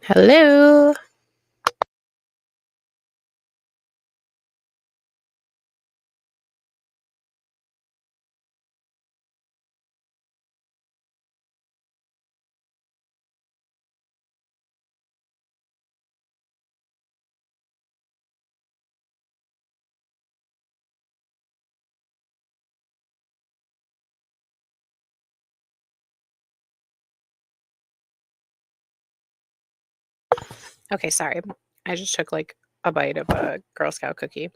Hello. Okay, sorry. I just took like a bite of a Girl Scout cookie.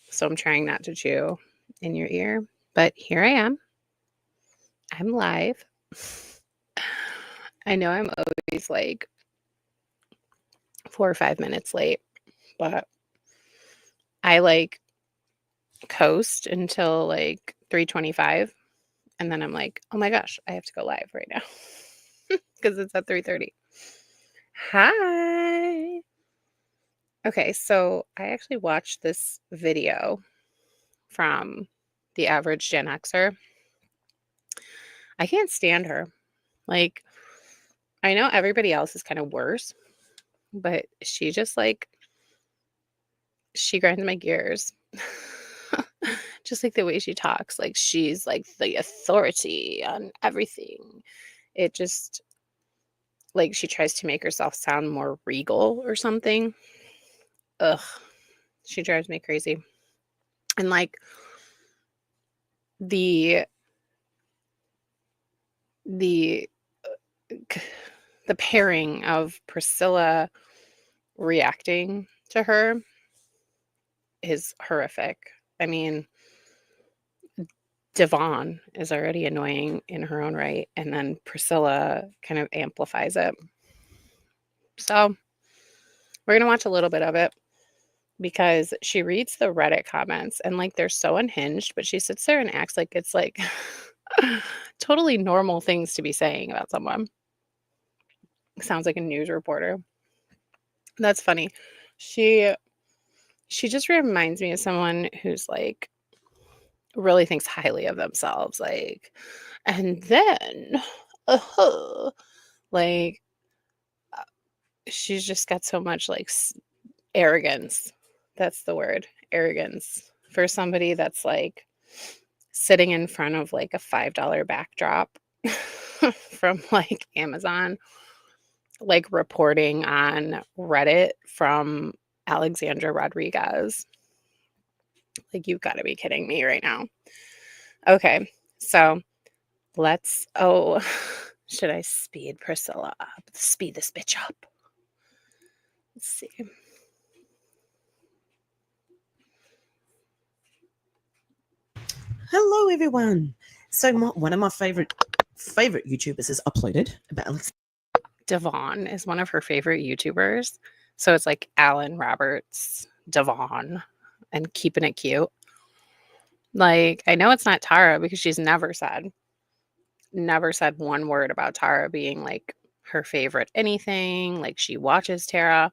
So I'm trying not to chew in your ear. But here I am. I'm live. I know I'm always like 4 or 5 minutes late, but I like coast until like 3:25. And then I'm like, oh my gosh, I have to go live right now because it's at 3:30. Hi. Okay, so I actually watched this video from the average Gen Xer. I can't stand her. Like, I know everybody else is kind of worse, but she just like she grinds my gears. Just like the way she talks, like she's like the authority on everything. It just like she tries to make herself sound more regal or something. Ugh, she drives me crazy. And like the the the pairing of Priscilla reacting to her is horrific. I mean, Devon is already annoying in her own right, and then Priscilla kind of amplifies it. So, we're gonna watch a little bit of it because she reads the Reddit comments and, like, they're so unhinged, but she sits there and acts like it's, like, totally normal things to be saying about someone. Sounds like a news reporter. That's funny. She she just reminds me of someone who's, like, really thinks highly of themselves, like, "And then, like, she's just got so much, like, arrogance. That's the word, arrogance. For somebody that's, like, sitting in front of, like, a $5 backdrop from, like, Amazon, like, reporting on Reddit from Alexandra Rodriguez. Like, you've gotta be kidding me right now. Okay, so oh, should I speed Priscilla up? Speed this bitch up. Let's see. Hello, everyone. So one of my favorite YouTubers has uploaded about Alex. Devon is one of her favorite YouTubers. So it's like Alan Roberts, Devon, and keeping it cute. Like, I know it's not Tara because she's never said one word about Tara being like her favorite anything. Like, she watches Tara,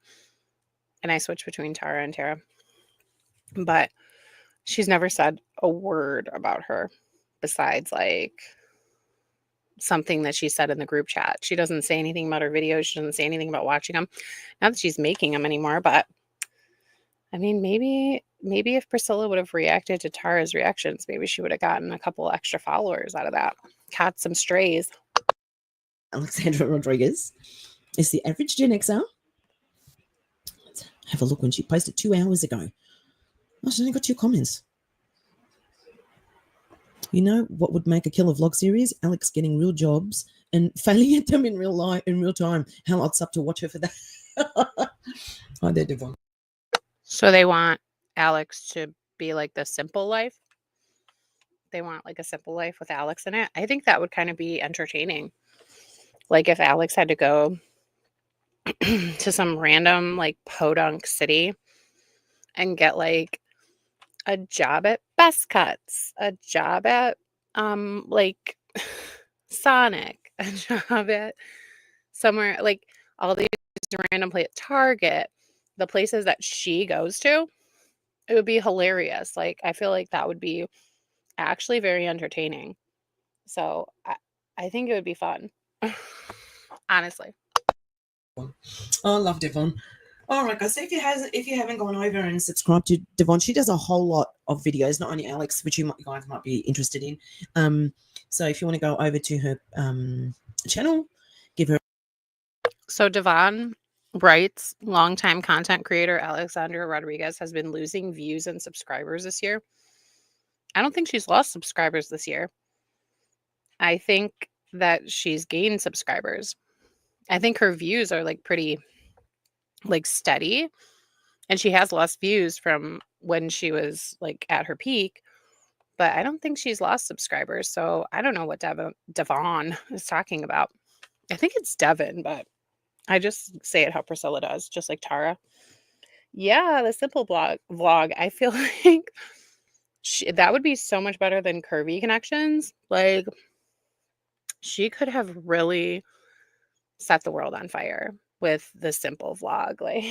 and I switch between Tara and Tara. But she's never said a word about her besides like something that she said in the group chat. She doesn't say anything about her videos. She doesn't say anything about watching them. Not that she's making them anymore, but I mean, maybe if Priscilla would have reacted to Tara's reactions, maybe she would have gotten a couple extra followers out of that. Caught some strays. Alexandra Rodriguez is the average Gen Xer. Let's have a look when she posted 2 hours ago. Oh, she's only got 2 comments. You know what would make a killer vlog series? Alex getting real jobs and failing at them in real time. How I'd sub to watch her for that. Hi there, Devon. So they want Alex to be like the simple life. They want like a simple life with Alex in it. I think that would kind of be entertaining. Like if Alex had to go to some random like podunk city and get like a job at Best Cuts, a job at like Sonic, a job at somewhere like all these random places, Target, the places that she goes to, it would be hilarious. Like I feel like that would be actually very entertaining. So I think it would be fun. Honestly. Oh, I love Devon. All right, guys. So if you haven't gone over and subscribed to Devon, she does a whole lot of videos, not only Alex, which you guys might be interested in. So if you want to go over to her channel, give her. So Devon writes, longtime content creator Alexandra Rodriguez has been losing views and subscribers this year. I don't think she's lost subscribers this year. I think that she's gained subscribers. I think her views are like pretty like steady, and she has lost views from when she was like at her peak, but I don't think she's lost subscribers. So I don't know what Devon is talking about. I think it's Devon, but I just say it how Priscilla does, just like Tara. Yeah, the simple vlog. I feel like that would be so much better than Curvy Connections. Like, she could have really set the world on fire with the simple vlog. Like,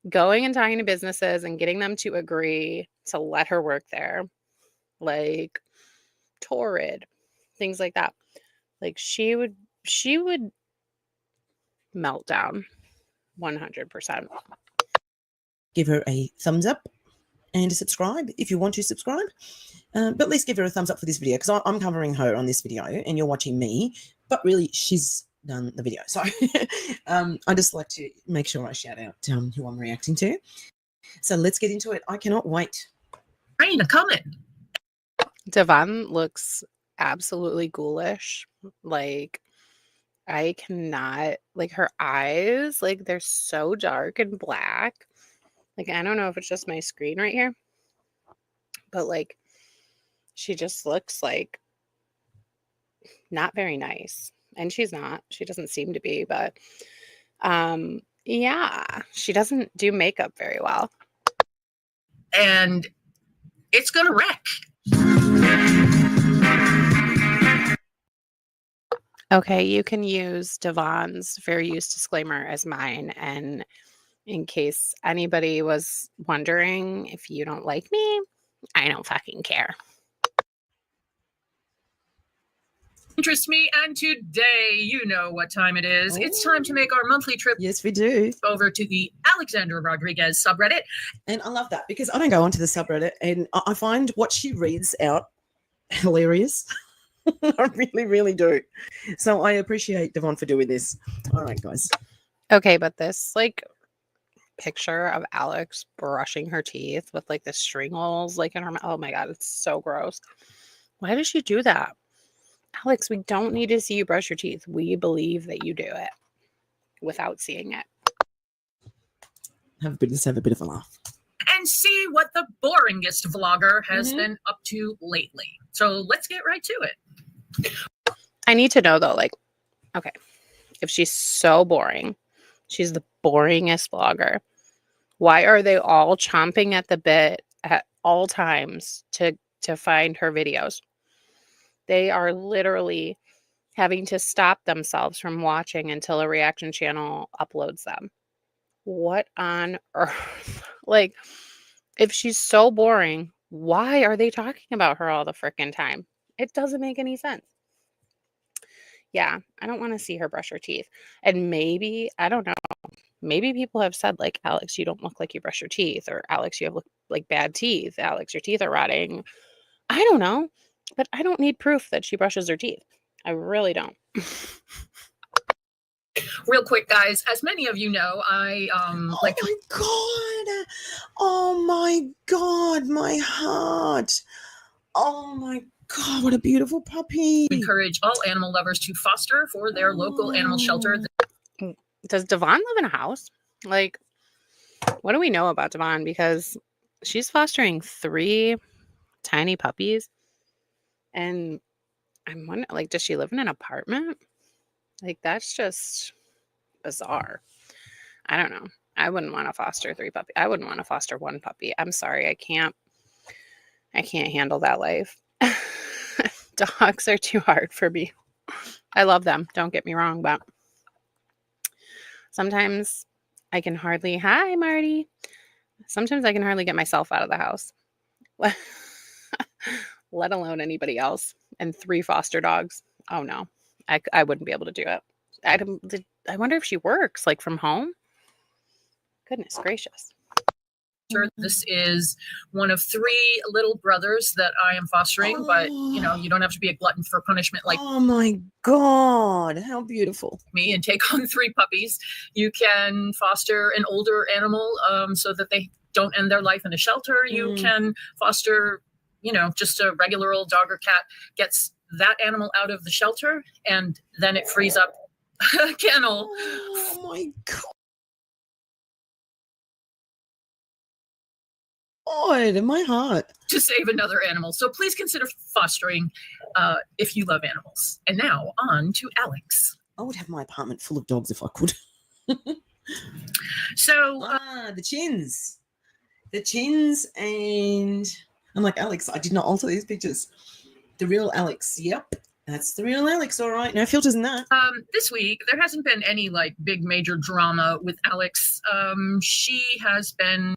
going and talking to businesses and getting them to agree to let her work there. Like, Torrid, things like that. Like, she would melt down 100%. Give her a thumbs up and subscribe if you want to subscribe. But at least give her a thumbs up for this video, because I'm covering her on this video and you're watching me, but really she's done the video. So I just like to make sure I shout out who I'm reacting to. So let's get into it. I cannot wait. Rain coming. Devon looks absolutely ghoulish. Like, I cannot, like, her eyes, like, they're so dark and black. Like, I don't know if it's just my screen right here, but like, she just looks like not very nice. And she's not. She doesn't seem to be, but yeah, she doesn't do makeup very well. And it's gonna wreck. Okay, you can use Devon's fair use disclaimer as mine. And in case anybody was wondering, if you don't like me, I don't fucking care. Interests me, and today you know what time it is. It's time to make our monthly trip. Yes, we do. Over to the Alexandra Rodriguez subreddit. And I love that, because I don't go onto the subreddit and I find what she reads out hilarious. I really, really do. So I appreciate Devon for doing this. All right, guys. Okay, but this like picture of Alex brushing her teeth with like the string holes like in her mouth. Oh my god, it's so gross. Why does she do that? Alex, we don't need to see you brush your teeth. We believe that you do it without seeing it. Let's have a bit of a laugh. And see what the boringest vlogger has been up to lately. So let's get right to it. I need to know though, like, okay, if she's so boring, she's the boringest vlogger, why are they all chomping at the bit at all times to find her videos? They are literally having to stop themselves from watching until a reaction channel uploads them. What on earth? Like, if she's so boring, why are they talking about her all the freaking time? It doesn't make any sense. Yeah, I don't want to see her brush her teeth. And maybe, I don't know, maybe people have said, like, Alex, you don't look like you brush your teeth, or Alex, you have like bad teeth. Alex, your teeth are rotting. I don't know, but I don't need proof that she brushes her teeth. I really don't. Real quick, guys, as many of you know, I Oh my god! Oh my god! My heart! Oh my god! What a beautiful puppy! encourage all animal lovers to foster for their local animal shelter. Does Devon live in a house? Like, what do we know about Devon? Because she's fostering 3 tiny puppies. And I'm wondering, like, does she live in an apartment? Like, that's just bizarre. I don't know. I wouldn't want to foster 3 puppies. I wouldn't want to foster 1 puppy. I'm sorry. I can't handle that life. Dogs are too hard for me. I love them. Don't get me wrong, but sometimes I can hardly, hi, Marty. Sometimes I can hardly get myself out of the house, let alone anybody else. And 3 foster dogs. Oh no, I wouldn't be able to do it. I wonder if she works like from home. Goodness gracious. This is one of 3 little brothers that I am fostering, but you don't have to be a glutton for punishment like Oh my God, how beautiful. me and take on 3 puppies. You can foster an older animal so that they don't end their life in a shelter. You can foster, just a regular old dog or cat, gets that animal out of the shelter, and then it frees up a kennel. Oh my God. God, my heart. To save another animal. So please consider fostering if you love animals. And now on to Alex. I would have my apartment full of dogs if I could. So the chins. The chins, and I'm like, Alex, I did not alter these pictures. The real Alex. Yep. That's the real Alex, all right. No filters in that. This week, there hasn't been any like big major drama with Alex. She has been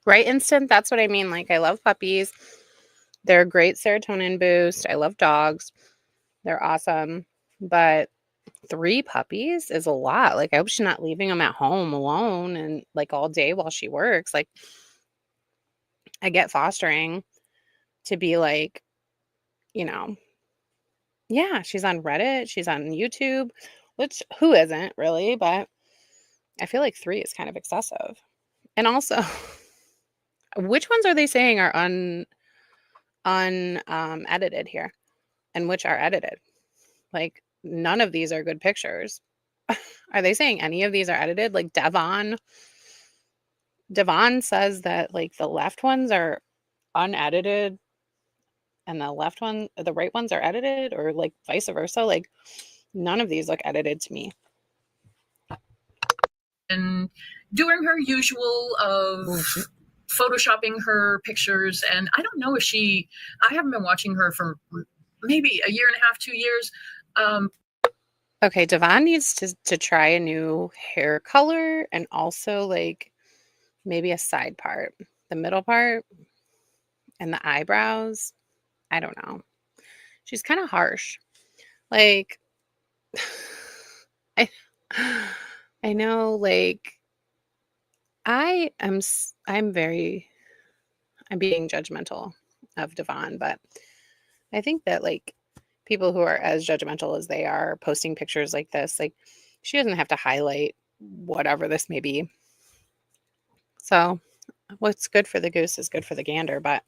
Right, instant. That's what I mean. Like, I love puppies. They're a great serotonin boost. I love dogs. They're awesome. But 3 puppies is a lot. Like, I hope she's not leaving them at home alone and like all day while she works. Like, I get fostering to be like, yeah, she's on Reddit, she's on YouTube, which who isn't really, but I feel like 3 is kind of excessive. And also, which ones are they saying are edited here, and which are edited? Like, none of these are good pictures. Are they saying any of these are edited? Like Devon says that like the left ones are unedited and the right ones are edited, or like vice versa. Like, none of these look edited to me. And doing her usual of photoshopping her pictures, and I don't know if I haven't been watching her for maybe a year and a half, 2 years. Okay, Devon needs to try a new hair color, and also like maybe a side part, the middle part, and the eyebrows. I don't know. She's kind of harsh. Like, I know, like, I'm being judgmental of Devon, but I think that like people who are as judgmental as they are posting pictures like this, like, she doesn't have to highlight whatever this may be. So what's good for the goose is good for the gander, but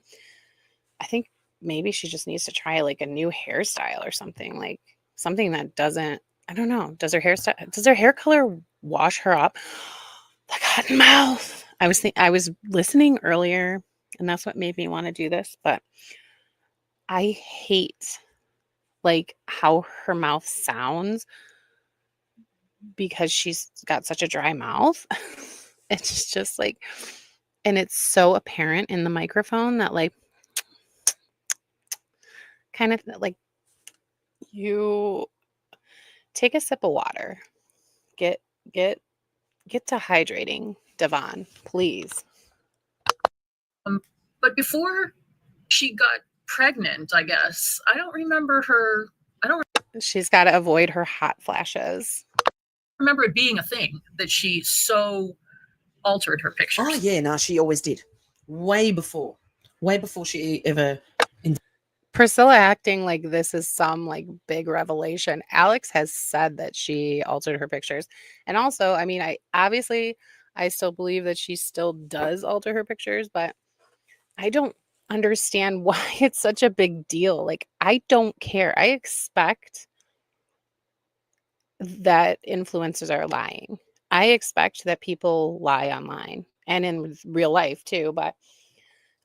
I think maybe she just needs to try like a new hairstyle or something, like something that doesn't, I don't know. Does her hair color wash her up? The cotton mouth. I was listening earlier, and that's what made me want to do this, but I hate like how her mouth sounds because she's got such a dry mouth. It's just like, and it's so apparent in the microphone that like kind of like, you take a sip of water. Get to hydrating, Devon, please. But before she got pregnant, I guess, I don't remember her. She's got to avoid her hot flashes. Remember it being a thing that she so altered her pictures. Oh yeah, no, she always did. Way before she ever. Priscilla acting like this is some like big revelation. Alex has said that she altered her pictures. And also, I mean, I still believe that she still does alter her pictures, but I don't understand why it's such a big deal. Like, I don't care. I expect that influencers are lying. I expect that people lie online and in real life too, but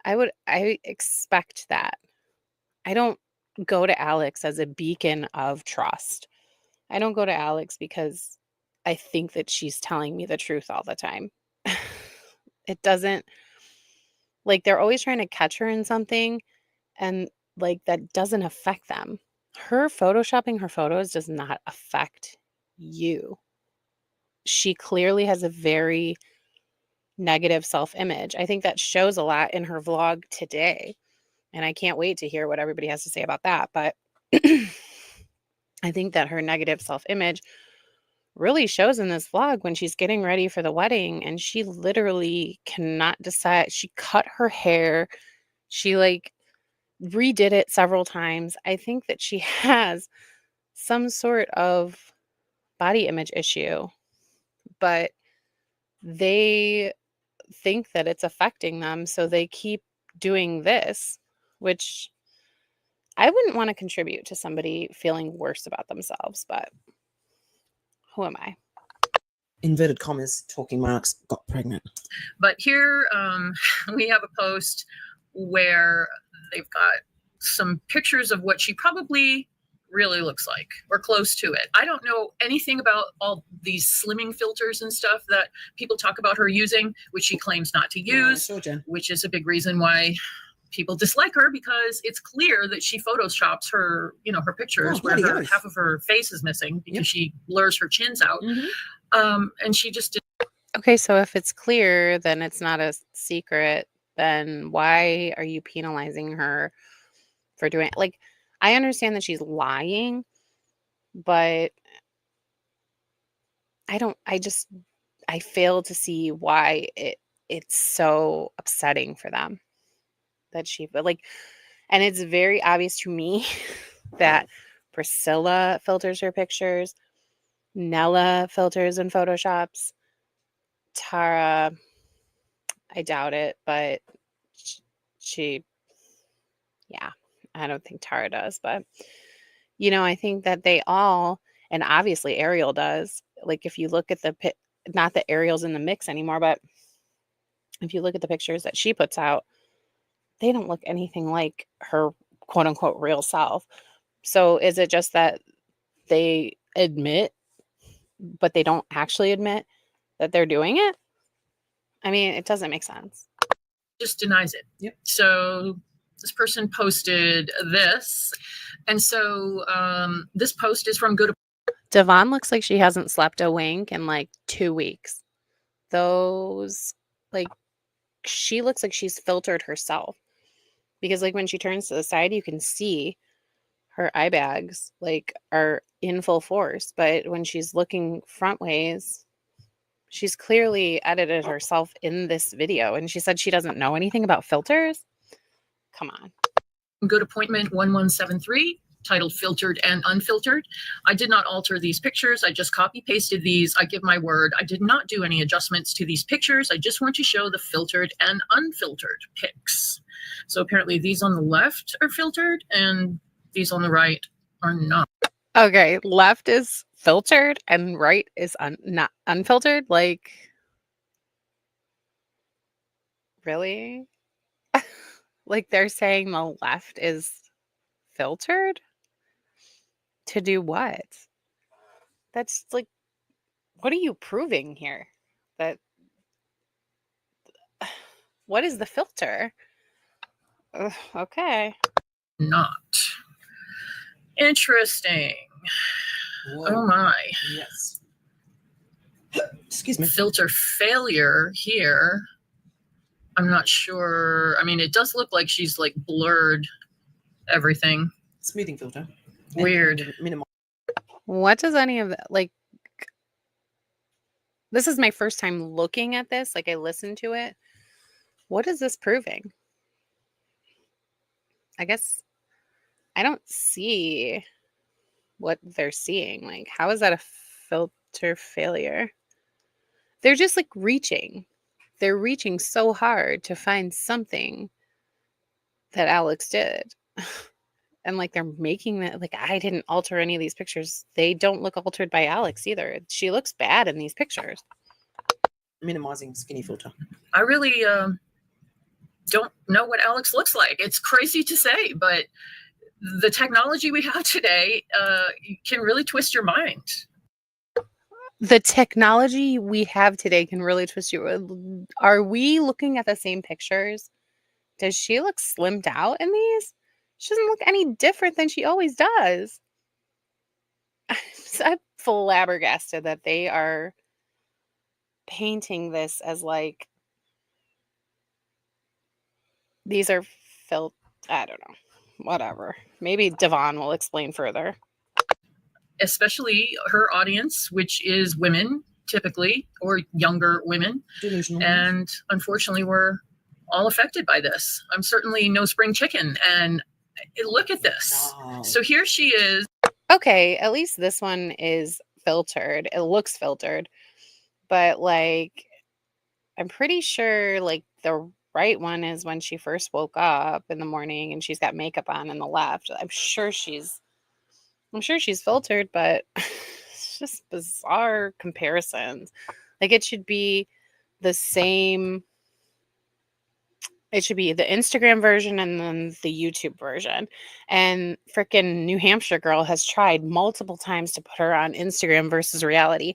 I expect that. I don't go to Alex as a beacon of trust. I don't go to Alex because I think that she's telling me the truth all the time. It doesn't, like, they're always trying to catch her in something, and like that doesn't affect them. Her photoshopping her photos does not affect you. She clearly has a very negative self-image. I think that shows a lot in her vlog today. And I can't wait to hear what everybody has to say about that. But I think that her negative self-image really shows in this vlog when she's getting ready for the wedding and she literally cannot decide. She cut her hair. She like redid it several times. I think that she has some sort of body image issue, but they think that it's affecting them, so they keep doing this, which I wouldn't want to contribute to somebody feeling worse about themselves, but who am I? Inverted commas, talking marks, got pregnant. But here we have a post where they've got some pictures of what she probably really looks like, or close to it. I don't know anything about all these slimming filters and stuff that people talk about her using, which she claims not to use, Yeah, sure, Jen. which is a big reason why people dislike her, because it's clear that she photoshops her, her pictures where half of her face is missing because she blurs her chins out. And she just did. Okay, so if it's clear, then it's not a secret. Then why are you penalizing her for doing it? Like, I understand that she's lying, but I fail to see why it's so upsetting for them that and it's very obvious to me that Priscilla filters her pictures, Nella filters and photoshops, Tara, I doubt it, but yeah, I don't think Tara does, but I think that they all, and obviously Ariel does. Like if you look at not that Ariel's in the mix anymore, but if you look at the pictures that she puts out, they don't look anything like her quote unquote real self. So is it just that they admit, but they don't actually admit that they're doing it? I mean, it doesn't make sense. Just denies it. Yep. So this person posted this. And so this post is from Devon looks like she hasn't slept a wink in like 2 weeks. She looks like she's filtered herself. Because like when she turns to the side, you can see her eye bags are in full force. But when she's looking front ways, she's clearly edited herself in this video. And she said she doesn't know anything about filters. Come on. Good Appointment 1173, titled Filtered and Unfiltered. I did not alter these pictures. I just copy pasted these. I give my word. I did not do any adjustments to these pictures. I just want to show the filtered and unfiltered pics. So apparently these on the left are filtered and these on the right are not. Okay, left is filtered and right is not unfiltered. Like, really? Like they're saying the left is filtered? To do what? That's like, what are you proving here? That what is the filter? Okay. Not. Interesting. Whoa. Oh my. Yes. Excuse me. Filter failure here. I'm not sure. I mean, it does look like she's like blurred everything. Smoothing filter. Weird. Minimal. What does any of that like? This is my first time looking at this. Like I listened to it. What is this proving? I guess I don't see what they're seeing. Like, how is that a filter failure? They're just like reaching. They're reaching so hard to find something that Alex did. And like they're making that, like, I didn't alter any of these pictures. They don't look altered by Alex either. She looks bad in these pictures. Minimizing skinny filter. I really don't know what Alex looks like. It's crazy to say, but the technology we have today can really twist your mind. The technology we have today can really twist you. Are we looking at the same pictures? Does she look slimmed out in these? She doesn't look any different than she always does. I'm flabbergasted that they are painting this as like these are I don't know. Whatever. Maybe Devon will explain further. especially her audience, which is women typically, or younger women. Delusional. And unfortunately, we're all affected by this. I'm certainly no spring chicken. And look at this. Wow. So here she is. Okay, at least this one is filtered. It looks filtered. But like I'm pretty sure like the right one is when she first woke up in the morning and she's got makeup on the left. I'm sure she's filtered, but it's just bizarre comparisons. Like it should be the same. It should be the Instagram version and then the YouTube version. And freaking New Hampshire girl has tried multiple times to put her on Instagram versus reality,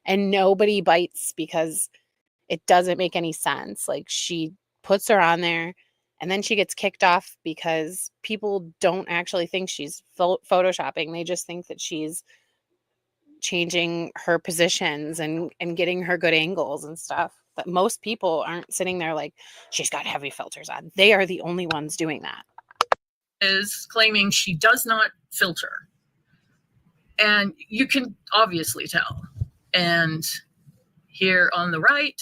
and nobody bites because it doesn't make any sense. Like she puts her on there and then she gets kicked off because people don't actually think she's photoshopping. They just think that she's changing her positions and getting her good angles and stuff. But most people aren't sitting there like, she's got heavy filters on. They are the only ones doing that. Is claiming she does not filter. And you can obviously tell. And here on the right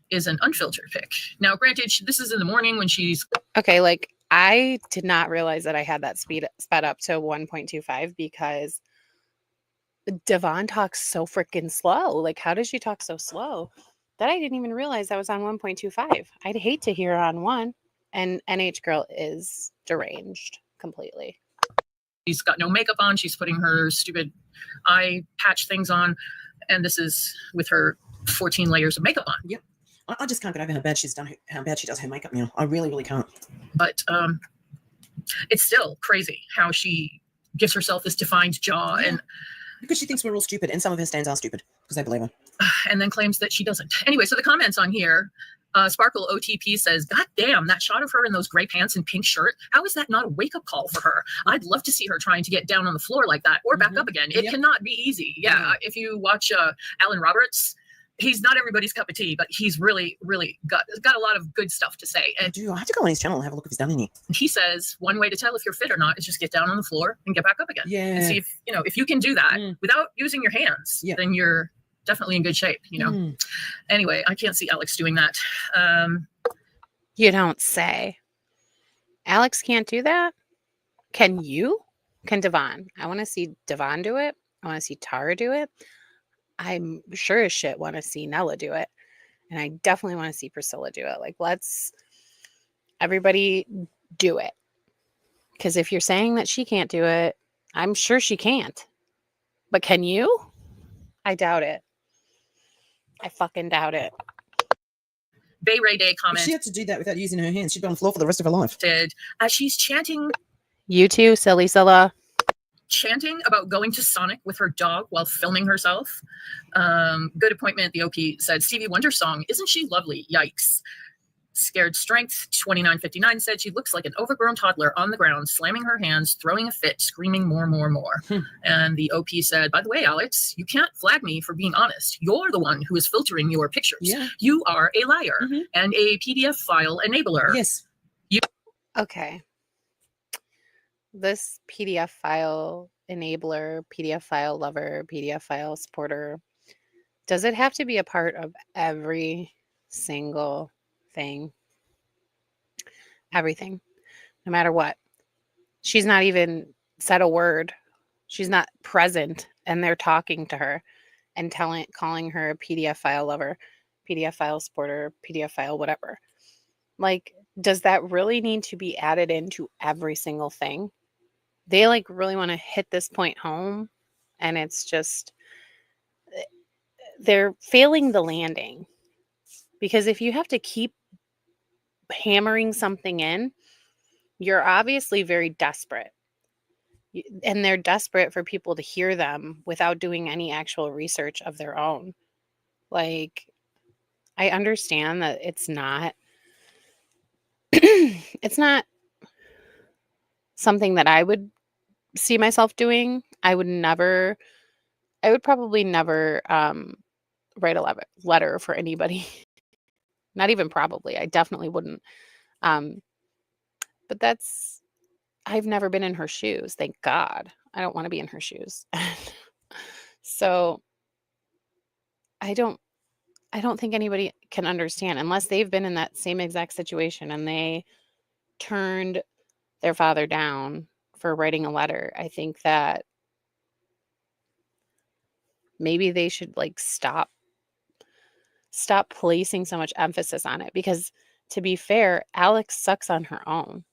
is an unfiltered pic. Now, granted, this is in the morning when she's... Okay, like I did not realize that I had that sped up to 1.25 because Devon talks so freaking slow. Like, how does she talk so slow? That I didn't even realize I was on 1.25. I'd hate to hear her on 1. And NH Girl is deranged completely. She's got no makeup on. She's putting her stupid eye patch things on. And this is with her 14 layers of makeup on. Yep. I just can't get over how bad she does her makeup now. I really, really can't. But it's still crazy how she gives herself this defined jaw. Yeah. And because she thinks we're all stupid, and some of her stands are stupid because they believe her. And then claims that she doesn't. Anyway, so the comments on here, Sparkle OTP says, God damn, that shot of her in those gray pants and pink shirt, how is that not a wake-up call for her? I'd love to see her trying to get down on the floor like that or back up again. It cannot be easy. Yeah, if you watch Alan Roberts, he's not everybody's cup of tea, but he's really, really got a lot of good stuff to say. And I have to go on his channel and have a look if he's done any. he says one way to tell if you're fit or not is just get down on the floor and get back up again. Yeah. And see if you can do that without using your hands, then you're definitely in good shape, Anyway, I can't see Alex doing that. You don't say. Alex can't do that? Can you? Can Devon? I want to see Devon do it. I want to see Tara do it. I'm sure as shit want to see Nella do it. And I definitely want to see Priscilla do it. Like, let's everybody do it. Because if you're saying that she can't do it, I'm sure she can't. But can you? I doubt it. I fucking doubt it. Bay Ray Day comment. If she had to do that without using her hands, she'd be on the floor for the rest of her life. As she's chanting. You too, silly Scylla. Chanting about going to Sonic with her dog while filming herself. Good appointment, the OP said. Stevie Wonder song, isn't she lovely? Yikes. Scared Strength 2959 said she looks like an overgrown toddler on the ground, slamming her hands, throwing a fit, screaming more. And the OP said, by the way, Alex, you can't flag me for being honest. You're the one who is filtering your pictures. Yeah. You are a liar and a PDF file enabler. Yes. Okay. This PDF file enabler, PDF file lover, PDF file supporter, does it have to be a part of every single thing? Everything. No matter what. She's not even said a word. She's not present, and they're talking to her and calling her a PDF file lover, PDF file supporter, PDF file whatever. Like, does that really need to be added into every single thing? They like really want to hit this point home, and it's just they're failing the landing. Because if you have to keep hammering something in, you're obviously very desperate. And they're desperate for people to hear them without doing any actual research of their own. Like, I understand that it's not it's not something that I would see myself doing. I would probably never write a letter for anybody. Not even probably. I definitely wouldn't. But I've never been in her shoes, thank God. want to be in her shoes. So I don't think anybody can understand unless they've been in that same exact situation and they turned their father down for writing a letter. I think that maybe they should like stop placing so much emphasis on it, because to be fair, Alex sucks on her own.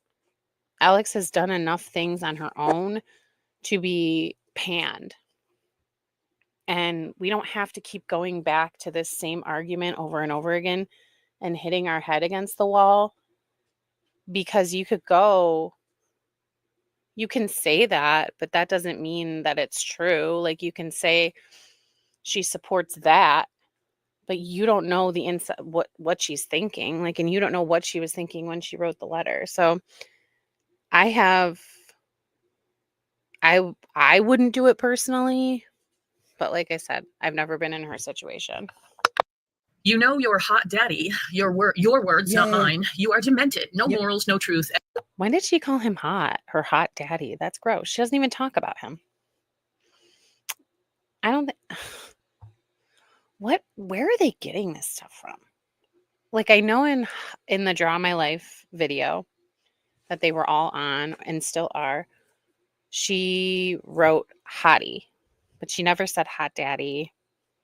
Alex has done enough things on her own to be panned. And we don't have to keep going back to this same argument over and over again and hitting our head against the wall, because you can say that, but that doesn't mean that it's true. Like, you can say she supports that, but you don't know the inside, what she's thinking. Like, and you don't know what she was thinking when she wrote the letter. So I wouldn't do it personally, but like I said, I've never been in her situation. You know you're hot daddy. Your words, not mine. You are demented. No morals, no truth. When did she call him hot? Her hot daddy? That's gross. She doesn't even talk about him. I don't think... Where are they getting this stuff from? Like, I know in the Draw My Life video that they were all on and still are, she wrote hottie, but she never said hot daddy.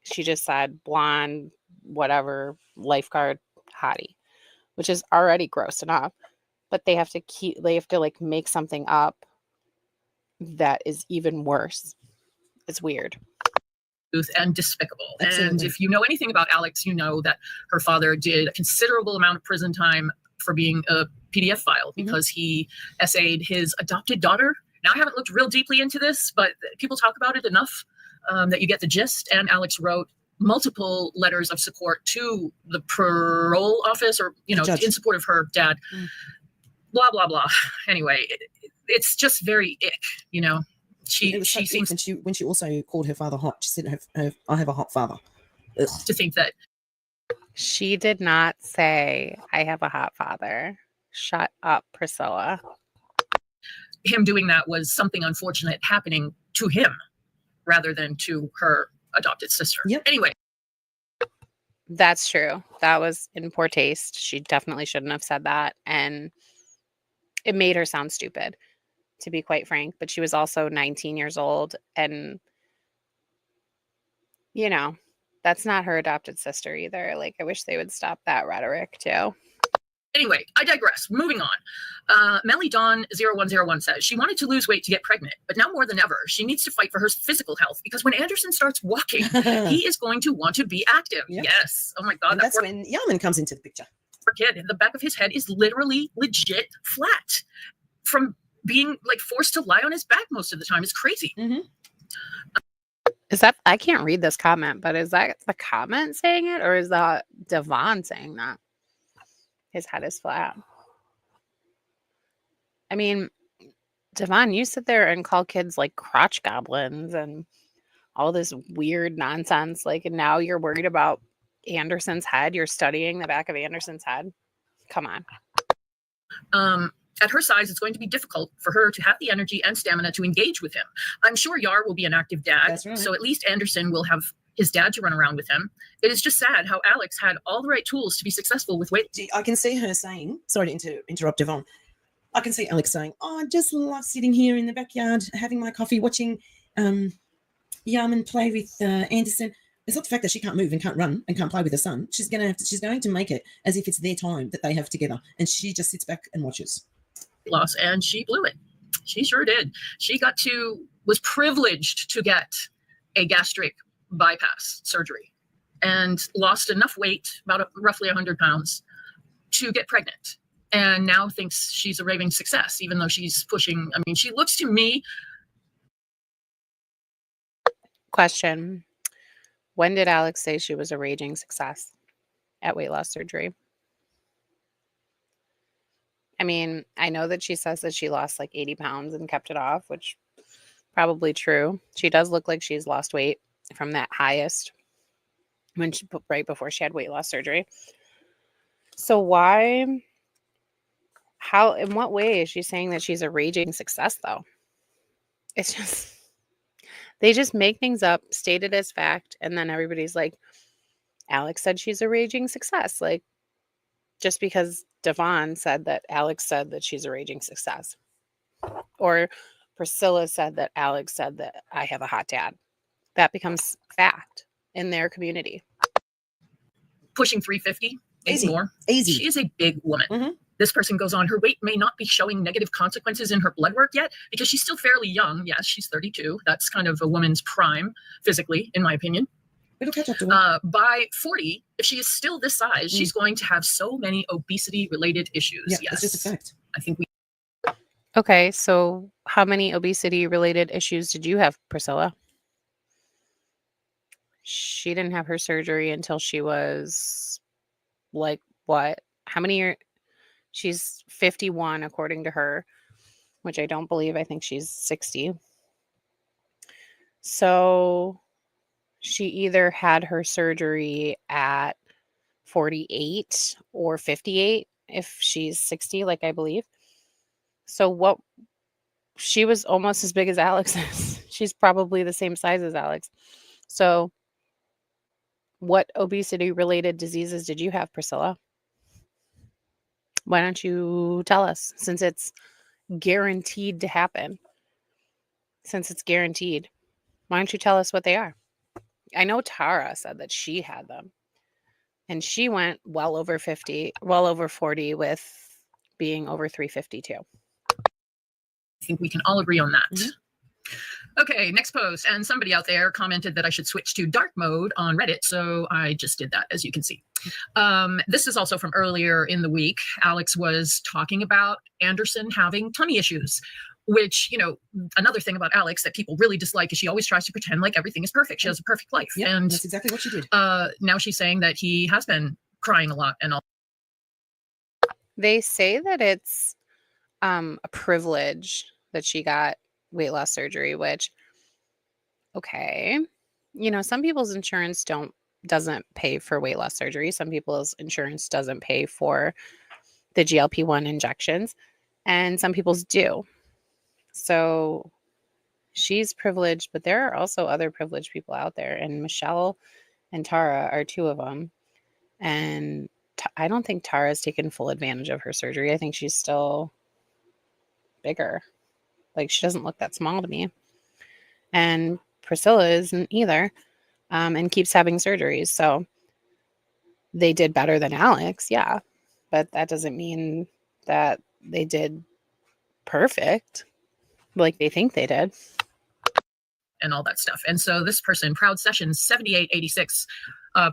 She just said blonde, whatever, lifeguard hottie, which is already gross enough. But they have to like make something up that is even worse. It's weird. And despicable. Absolutely. And if you know anything about Alex, you know that her father did a considerable amount of prison time for being a PDF file because he essayed his adopted daughter. Now, I haven't looked real deeply into this, but people talk about it enough that you get the gist. And Alex wrote multiple letters of support to the parole office, or, you know, in support of her dad. Blah, blah, blah. Anyway, it's just very ick, you know. She seems when she also called her father hot. She said, "I have a hot father." Ugh. To think that she did not say, "I have a hot father." Shut up, Priscilla. Him doing that was something unfortunate happening to him rather than to her adopted sister. Anyway, that's true. That was in poor taste. She definitely shouldn't have said that, and it made her sound stupid, to be quite frank. But she was also 19 years old, and, you know, that's not her adopted sister either. Like, I wish they would stop that rhetoric too. Anyway, I digress. Moving on. Melly Dawn 0101 says she wanted to lose weight to get pregnant, but now more than ever, she needs to fight for her physical health, because when Anderson starts walking, he is going to want to be active. Yes. Oh my God. And that's when Yaman comes into the picture. Kid, the back of his head is literally legit flat from being like forced to lie on his back most of the time. It's crazy. Is that, I can't read this comment, but is that the comment saying it, or is that Devon saying that his head is flat? I mean, Devon, you sit there and call kids like crotch goblins and all this weird nonsense. Like, and now you're worried about Anderson's head. You're studying the back of Anderson's head. Come on. At her size, it's going to be difficult for her to have the energy and stamina to engage with him. I'm sure Yar will be an active dad, so at least Anderson will have his dad to run around with him. It is just sad how Alex had all the right tools to be successful with weight. I can see her saying, sorry to interrupt Devon, I can see Alex saying, "Oh, I just love sitting here in the backyard, having my coffee, watching Yaman play with Anderson." It's not the fact that she can't move and can't run and can't play with her son. She's going to make it as if it's their time that they have together, and she just sits back and watches. Loss, and she blew it. She sure did. She was privileged to get a gastric bypass surgery and lost enough weight, about roughly 100 pounds, to get pregnant. And now thinks she's a raving success, even though she's pushing. I mean, she looks to me. Question. When did Alex say she was a raging success at weight loss surgery? I mean, I know that she says that she lost like 80 pounds and kept it off, which probably true. She does look like she's lost weight from that highest right before she had weight loss surgery. So in what way is she saying that she's a raging success though? It's just, they just make things up, state it as fact, and then everybody's like, Alex said she's a raging success. Like, just because Devon said that Alex said that she's a raging success. Or Priscilla said that Alex said that I have a hot dad. That becomes fact in their community. Pushing 350, maybe Easy. more. Easy. She is a big woman. Mhm. This person goes on, her weight may not be showing negative consequences in her blood work yet because she's still fairly young. Yes, she's 32. That's kind of a woman's prime physically, in my opinion. It'll catch up to her. By 40, if she is still this size, she's going to have so many obesity-related issues. Yeah, Yes, it's just a fact. I think we. Okay, so how many obesity-related issues did you have, Priscilla? She didn't have her surgery until she was, like, what? How many years? She's 51, according to her, which I don't believe. I think she's 60. So she either had her surgery at 48 or 58 if she's 60, like I believe. So what? She was almost as big as Alex is. She's probably the same size as Alex. So what obesity-related diseases did you have, Priscilla? Why don't you tell us, since it's guaranteed to happen? Since it's guaranteed, why don't you tell us what they are? I know Tara said that she had them, and she went well over 50, well over 40 with being over 352. I think we can all agree on that. Mhm. Okay, next post. And somebody out there commented that I should switch to dark mode on Reddit. So I just did that, as you can see. This is also from earlier in the week. Alex was talking about Anderson having tummy issues, which, you know, another thing about Alex that people really dislike is she always tries to pretend like everything is perfect. She has a perfect life. Yeah, and that's exactly what she did. now she's saying that he has been crying a lot and all. They say that it's a privilege that she got weight loss surgery, which, okay, you know, some people's insurance doesn't pay for weight loss surgery. Some people's insurance doesn't pay for the GLP-1 injections, and some people's do. So she's privileged, but there are also other privileged people out there, and Michelle and Tara are two of them. And I don't think Tara's taken full advantage of her surgery. I think she's still bigger. Like, she doesn't look that small to me. And Priscilla isn't either, and keeps having surgeries. So they did better than Alex, yeah. But that doesn't mean that they did perfect like they think they did. And all that stuff. And so this person, Proud Sessions 7886,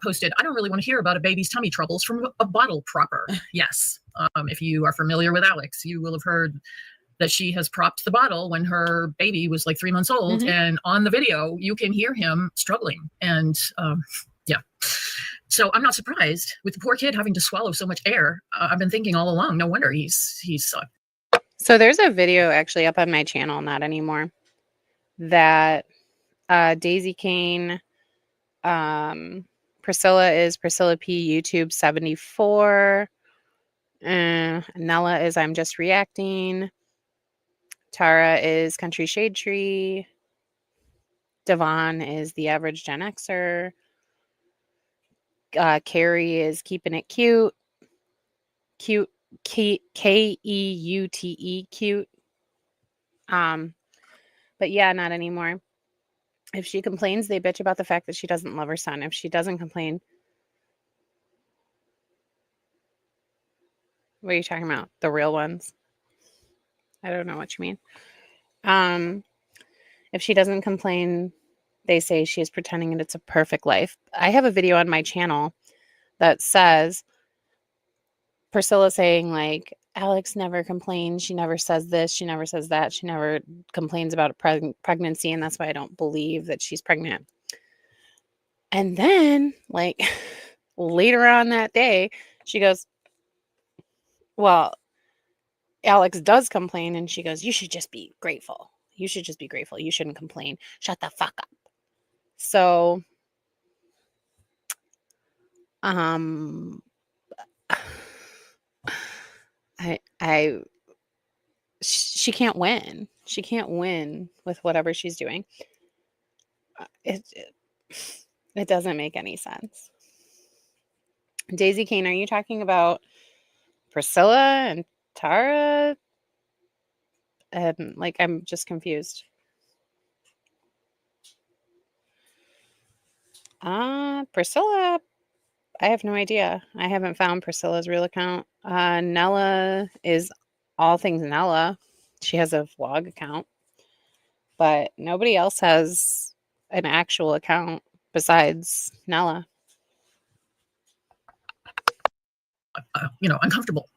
posted, I don't really want to hear about a baby's tummy troubles from a bottle propper. Yes. If you are familiar with Alex, you will have heard that she has propped the bottle when her baby was like 3 months old. Mhm. And on the video, you can hear him struggling. And yeah. So I'm not surprised with the poor kid having to swallow so much air. I've been thinking all along, no wonder he's So there's a video actually up on my channel, not anymore, that Daisy Kane, Priscilla is Priscilla P YouTube 74. Nella is I'm Just Reacting. Tara is Country Shade Tree. Devon is The Average Gen Xer. Carrie is Keeping It Cute. Cute, Keute, cute. But yeah, not anymore. If she complains, they bitch about the fact that she doesn't love her son. If she doesn't complain, what are you talking about? The real ones? I don't know what you mean. If she doesn't complain, they say she is pretending that it's a perfect life. I have a video on my channel that says Priscilla saying, like, Alex never complains. She never says this. She never says that. She never complains about a pregnancy. And that's why I don't believe that she's pregnant. And then, like, later on that day, she goes, well, Alex does complain. And she goes, you should just be grateful. You should just be grateful. You shouldn't complain. Shut the fuck up. So, I she can't win. She can't win with whatever she's doing. It doesn't make any sense. Daisy Kane, are you talking about Priscilla and Tara? Like, I'm just confused. Priscilla, I have no idea. I haven't found Priscilla's real account. Nella is all things Nella. She has a vlog account, but nobody else has an actual account besides Nella. Uncomfortable.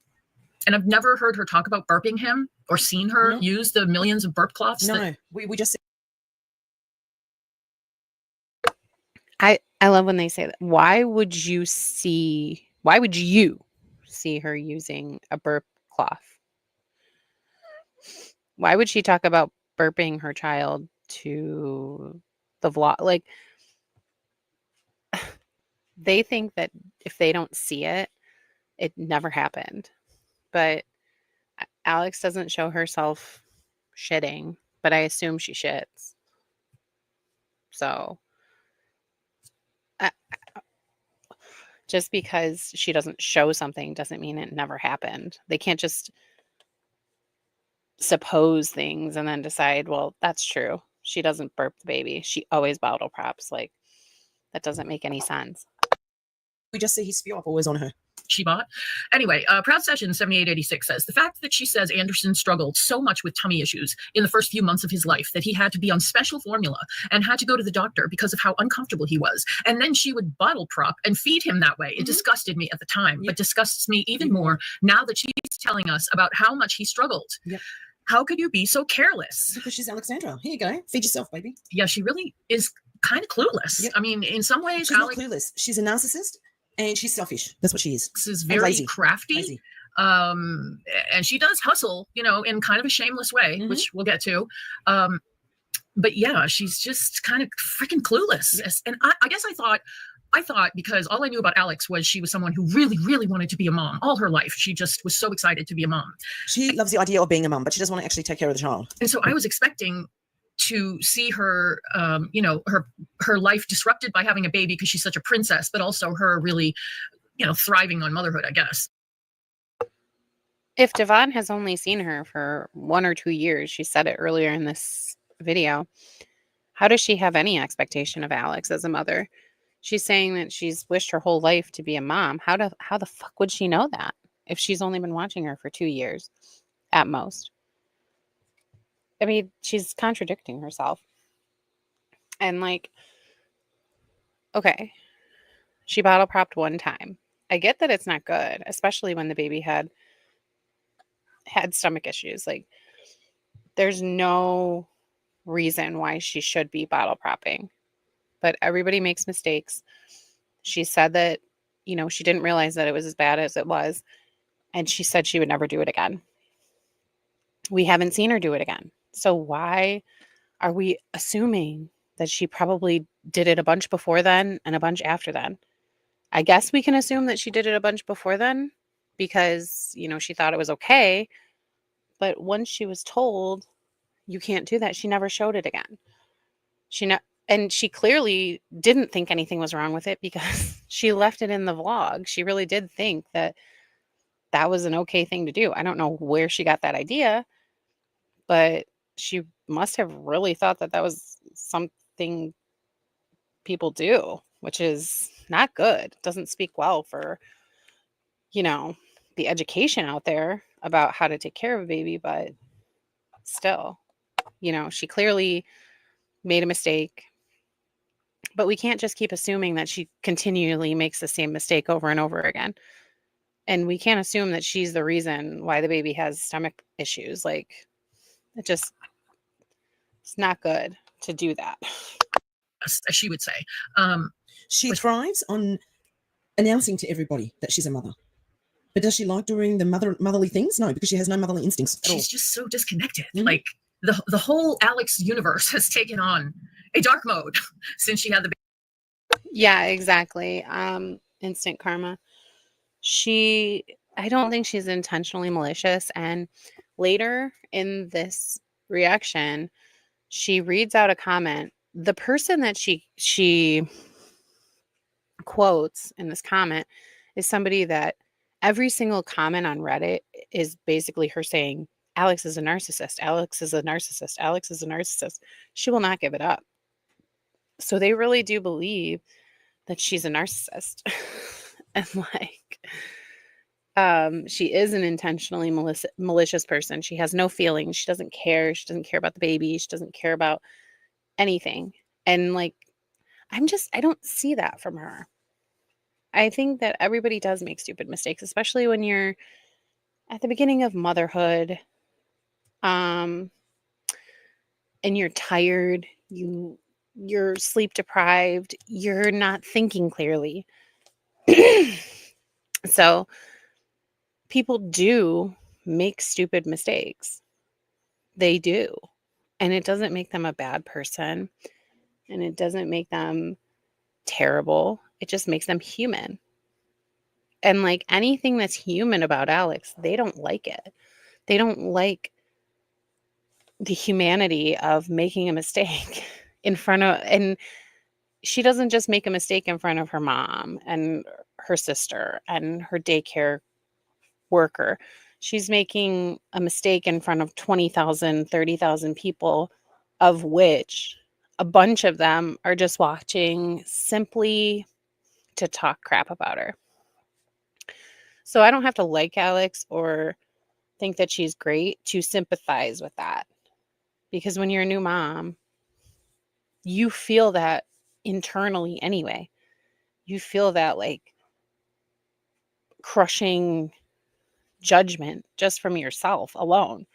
And I've never heard her talk about burping him or seen her use the millions of burp cloths. No, we just. I love when they say that. Why would you see her using a burp cloth? Why would she talk about burping her child to the vlog? Like, they think that if they don't see it, it never happened. But Alex doesn't show herself shitting, but I assume she shits. So just because she doesn't show something doesn't mean it never happened. They can't just suppose things and then decide, well, that's true. She doesn't burp the baby. She always bottle props. Like, that doesn't make any sense. We just see his spew up always on her. She bought. Anyway, Proud Session 7886 says, the fact that she says Anderson struggled so much with tummy issues in the first few months of his life that he had to be on special formula and had to go to the doctor because of how uncomfortable he was. And then she would bottle prop and feed him that way. It disgusted me at the time, but disgusts me even more now that she's telling us about how much he struggled. Yep. How could you be so careless? Because she's Alexandra. Here you go. Feed yourself, baby. Yeah, she really is kind of clueless. Yep. I mean, in some ways, she's not clueless. She's a narcissist. And she's selfish. That's what she is. This is very crafty. Lazy. And she does hustle, in kind of a shameless way, which we'll get to. But yeah, she's just kind of freaking clueless. Yes. And I guess I thought because all I knew about Alex was she was someone who really, really wanted to be a mom all her life. She just was so excited to be a mom. She loves the idea of being a mom, but she doesn't want to actually take care of the child. And so I was expecting to see her, her life disrupted by having a baby because she's such a princess, but also her really, thriving on motherhood, I guess. If Devon has only seen her for 1 or 2 years, she said it earlier in this video, how does she have any expectation of Alex as a mother? She's saying that she's wished her whole life to be a mom. How the fuck would she know that if she's only been watching her for 2 years at most? I mean, she's contradicting herself. And like, okay, she bottle propped one time. I get that it's not good, especially when the baby had stomach issues. Like, there's no reason why she should be bottle propping. But everybody makes mistakes. She said that, she didn't realize that it was as bad as it was. And she said she would never do it again. We haven't seen her do it again. So why are we assuming that she probably did it a bunch before then and a bunch after then? I guess we can assume that she did it a bunch before then because, she thought it was okay. But once she was told you can't do that, she never showed it again. And she clearly didn't think anything was wrong with it because she left it in the vlog. She really did think that was an okay thing to do. I don't know where she got that idea, but she must have really thought that was something people do, which is not good. It doesn't speak well for, the education out there about how to take care of a baby, but still, she clearly made a mistake. But we can't just keep assuming that she continually makes the same mistake over and over again. And we can't assume that she's the reason why the baby has stomach issues. Like, it's not good to do that. As she would say. She thrives on announcing to everybody that she's a mother. But does she like doing the motherly things? No, because she has no motherly instincts at all. She's just so disconnected. Like, the whole Alex universe has taken on a dark mode since she had the baby. Yeah, exactly. Instant karma. I don't think she's intentionally malicious. And Later in this reaction, she reads out a comment. The person that she quotes in this comment is somebody that every single comment on Reddit is basically her saying, Alex is a narcissist. Alex is a narcissist. Alex is a narcissist. She will not give it up. So they really do believe that she's a narcissist. And like, she is an intentionally malicious person. She has no feelings. She doesn't care. She doesn't care about the baby. She doesn't care about anything. And like, I don't see that from her. I think that everybody does make stupid mistakes, especially when you're at the beginning of motherhood, and you're tired, you're sleep deprived, you're not thinking clearly. So people do make stupid mistakes. They do. And it doesn't make them a bad person, and it doesn't make them terrible. It just makes them human. And like anything that's human about Alex, they don't like it. They don't like the humanity of making a mistake in front of, and she doesn't just make a mistake in front of her mom and her sister and her daycare worker. She's making a mistake in front of 20,000, 30,000 people, of which a bunch of them are just watching simply to talk crap about her. So I don't have to like Alex or think that she's great to sympathize with that. Because when you're a new mom, you feel that internally anyway. You feel that like crushing judgment just from yourself alone,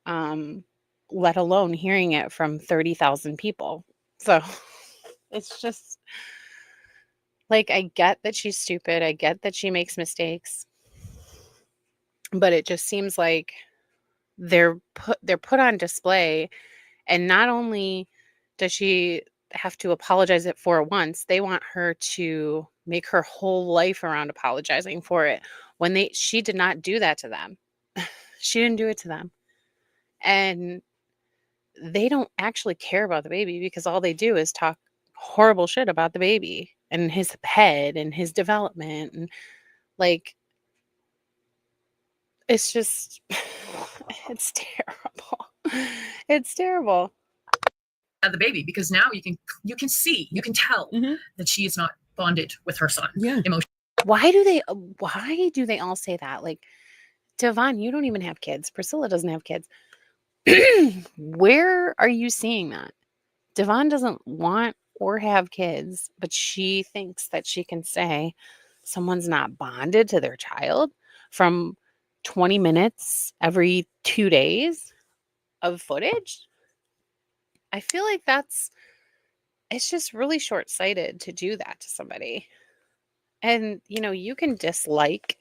let alone hearing it from 30,000 people. So it's just like, I get that she's stupid. I get that she makes mistakes. But it just seems like they're put on display. And not only does she have to apologize it for once, they want her to make her whole life around apologizing for it, when she did not do that to them. She didn't do it to them. And they don't actually care about the baby, because all they do is talk horrible shit about the baby and his head and his development. And like, it's just, it's terrible. It's terrible. The baby, because now you can see, you can tell that she is not bonded with her son. Yeah. Emotionally. Why do they all say that? Like, Devon, you don't even have kids. Priscilla doesn't have kids. Where are you seeing that? Devon doesn't want or have kids, but she thinks that she can say someone's not bonded to their child from 20 minutes every 2 days of footage. I feel like it's just really short-sighted to do that to somebody. And, you can dislike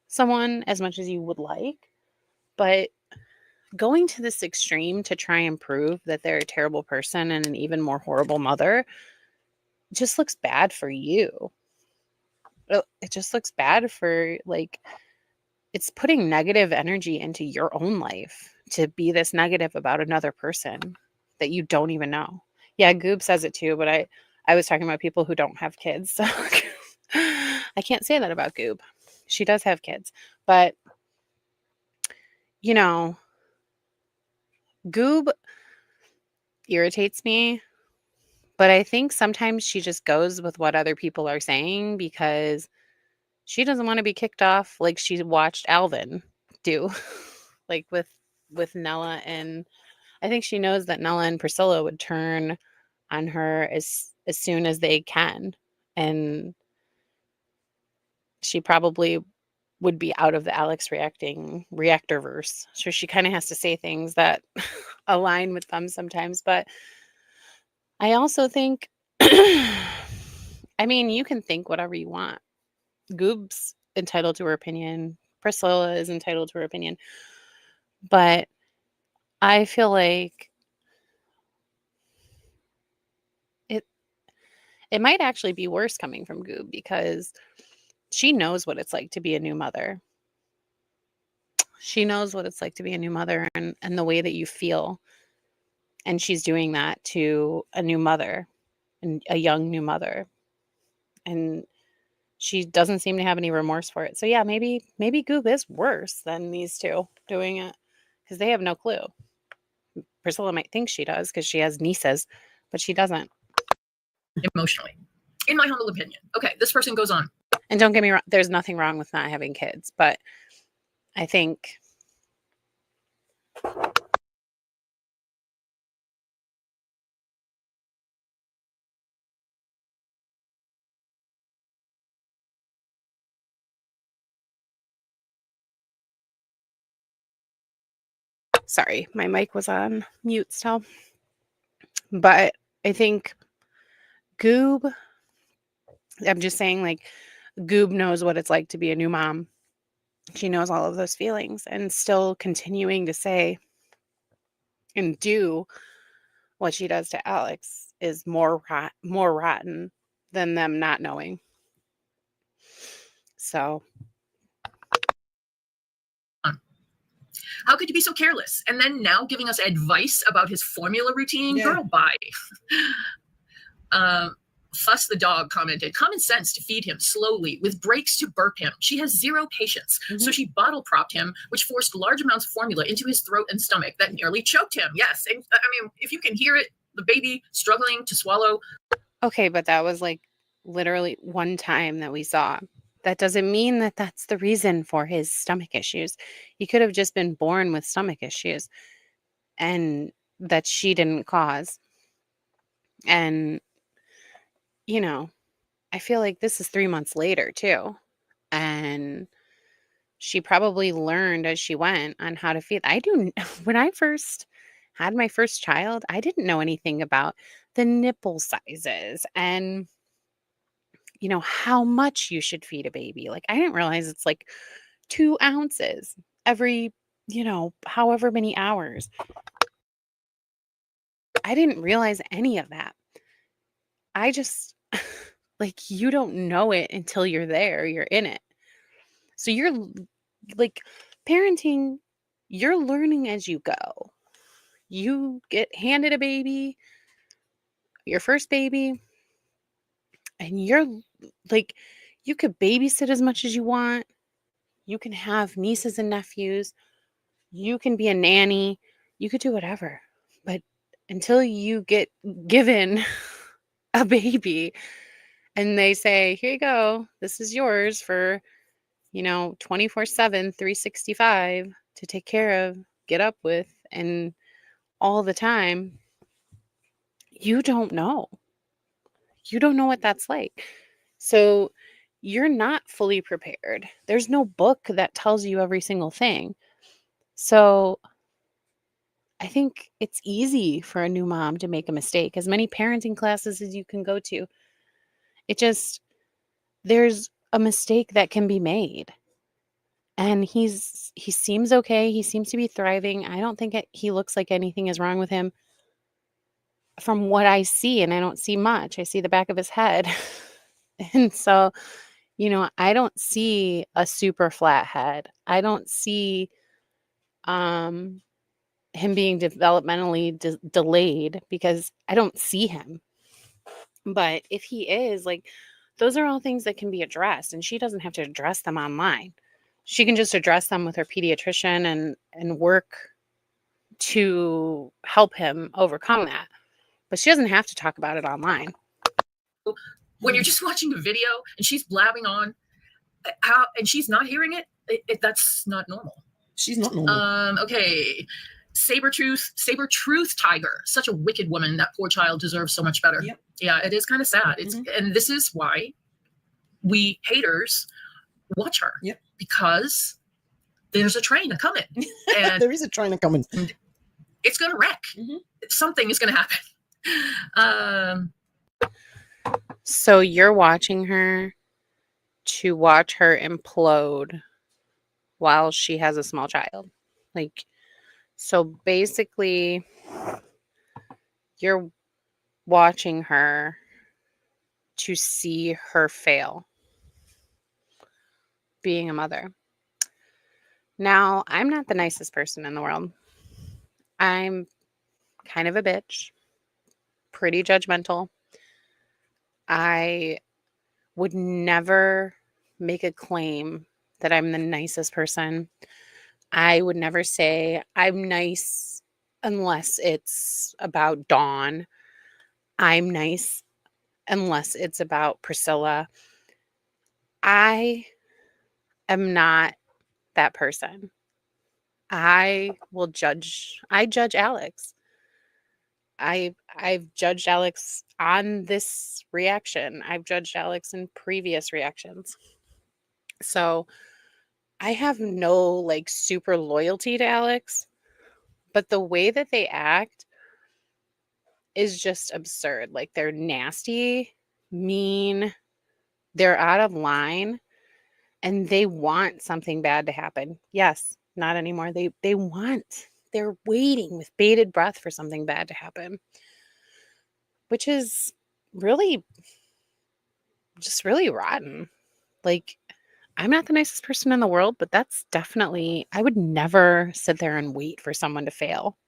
someone as much as you would like, but going to this extreme to try and prove that they're a terrible person and an even more horrible mother just looks bad for you. It just looks bad for, like, it's putting negative energy into your own life to be this negative about another person that you don't even know. Yeah, Goob says it too, but I was talking about people who don't have kids. So I can't say that about Goob. She does have kids. But, Goob irritates me. But I think sometimes she just goes with what other people are saying because she doesn't want to be kicked off like she watched Alvin do. Like with Nella, and I think she knows that Nella and Priscilla would turn on her as soon as they can. And she probably would be out of the Alex reactorverse. So she kind of has to say things that align with them sometimes. But I also think, I mean, you can think whatever you want. Goob's entitled to her opinion. Priscilla is entitled to her opinion. But I feel like it might actually be worse coming from Goob, because she knows what it's like to be a new mother. She knows what it's like to be a new mother and the way that you feel. And she's doing that to a new mother and a young new mother. And she doesn't seem to have any remorse for it. So yeah, maybe Goob is worse than these two doing it because they have no clue. Priscilla might think she does because she has nieces, but she doesn't. Emotionally, in my humble opinion. Okay, this person goes on. And don't get me wrong, there's nothing wrong with not having kids, but I think sorry, my mic was on mute still. But I think Goob, I'm just saying, like, Goob knows what it's like to be a new mom. She knows all of those feelings and still continuing to say and do what she does to Alex is more rotten than them not knowing. So How could you be so careless? And then now giving us advice about his formula routine? Yeah. Girl, bye. Fuss the dog commented, common sense to feed him slowly with breaks to burp him. She has zero patience. So she bottle propped him, which forced large amounts of formula into his throat and stomach that nearly choked him. Yes. And I mean, if you can hear it, the baby struggling to swallow. okay, but that was like literally one time that we saw. That doesn't mean that that's the reason for his stomach issues. He could have just been born with stomach issues and that she didn't cause. And, you know, I feel like this is 3 months later too. And she probably learned as she went on how to feed. When I first had my first child, I didn't know anything about the nipple sizes and how much you should feed a baby. Like, I didn't realize it's like 2 ounces every, however many hours. I didn't realize any of that. I just, like, you don't know it until you're there, you're in it. So you're like, parenting, you're learning as you go. You get handed a baby, your first baby, and you're like, you could babysit as much as you want. You can have nieces and nephews. You can be a nanny. You could do whatever. But until you get given a baby and they say, here you go, this is yours for, 24/7, 365 to take care of, get up with, and all the time, you don't know. You don't know what that's like. So you're not fully prepared. There's no book that tells you every single thing. So I think it's easy for a new mom to make a mistake. As many parenting classes as you can go to, there's a mistake that can be made. And he seems okay. He seems to be thriving. I don't think he looks like anything is wrong with him from what I see, and I don't see much. I see the back of his head. And so, I don't see a super flat head. I don't see him being developmentally delayed because I don't see him. But if he is, like, those are all things that can be addressed, and she doesn't have to address them online. She can just address them with her pediatrician and work to help him overcome that. But she doesn't have to talk about it online. When you're just watching the video and she's blabbing on, and she's not hearing it, that's not normal. She's not normal. Okay. Saber truth tiger. Such a wicked woman. That poor child deserves so much better. Yep. Yeah, it is kind of sad. And this is why we haters watch her. Yep. Because there's a train coming. And there is a train coming. It's going to wreck. Something is going to happen. So you're watching her to watch her implode while she has a small child. Like, so basically, you're watching her to see her fail being a mother. Now, I'm not the nicest person in the world. I'm kind of a bitch, pretty judgmental. I would never make a claim that I'm the nicest person. I would never say I'm nice unless it's about Dawn. I'm nice unless it's about Priscilla. I am not that person. I judge Alex. I've judged Alex on this reaction. I've judged Alex in previous reactions. So I have no like super loyalty to Alex, but the way that they act is just absurd. Like they're nasty, mean, they're out of line, and they want something bad to happen. Yes, not anymore. They're waiting with bated breath for something bad to happen, which is really just really rotten. Like, I'm not the nicest person in the world, but that's definitely, I would never sit there and wait for someone to fail.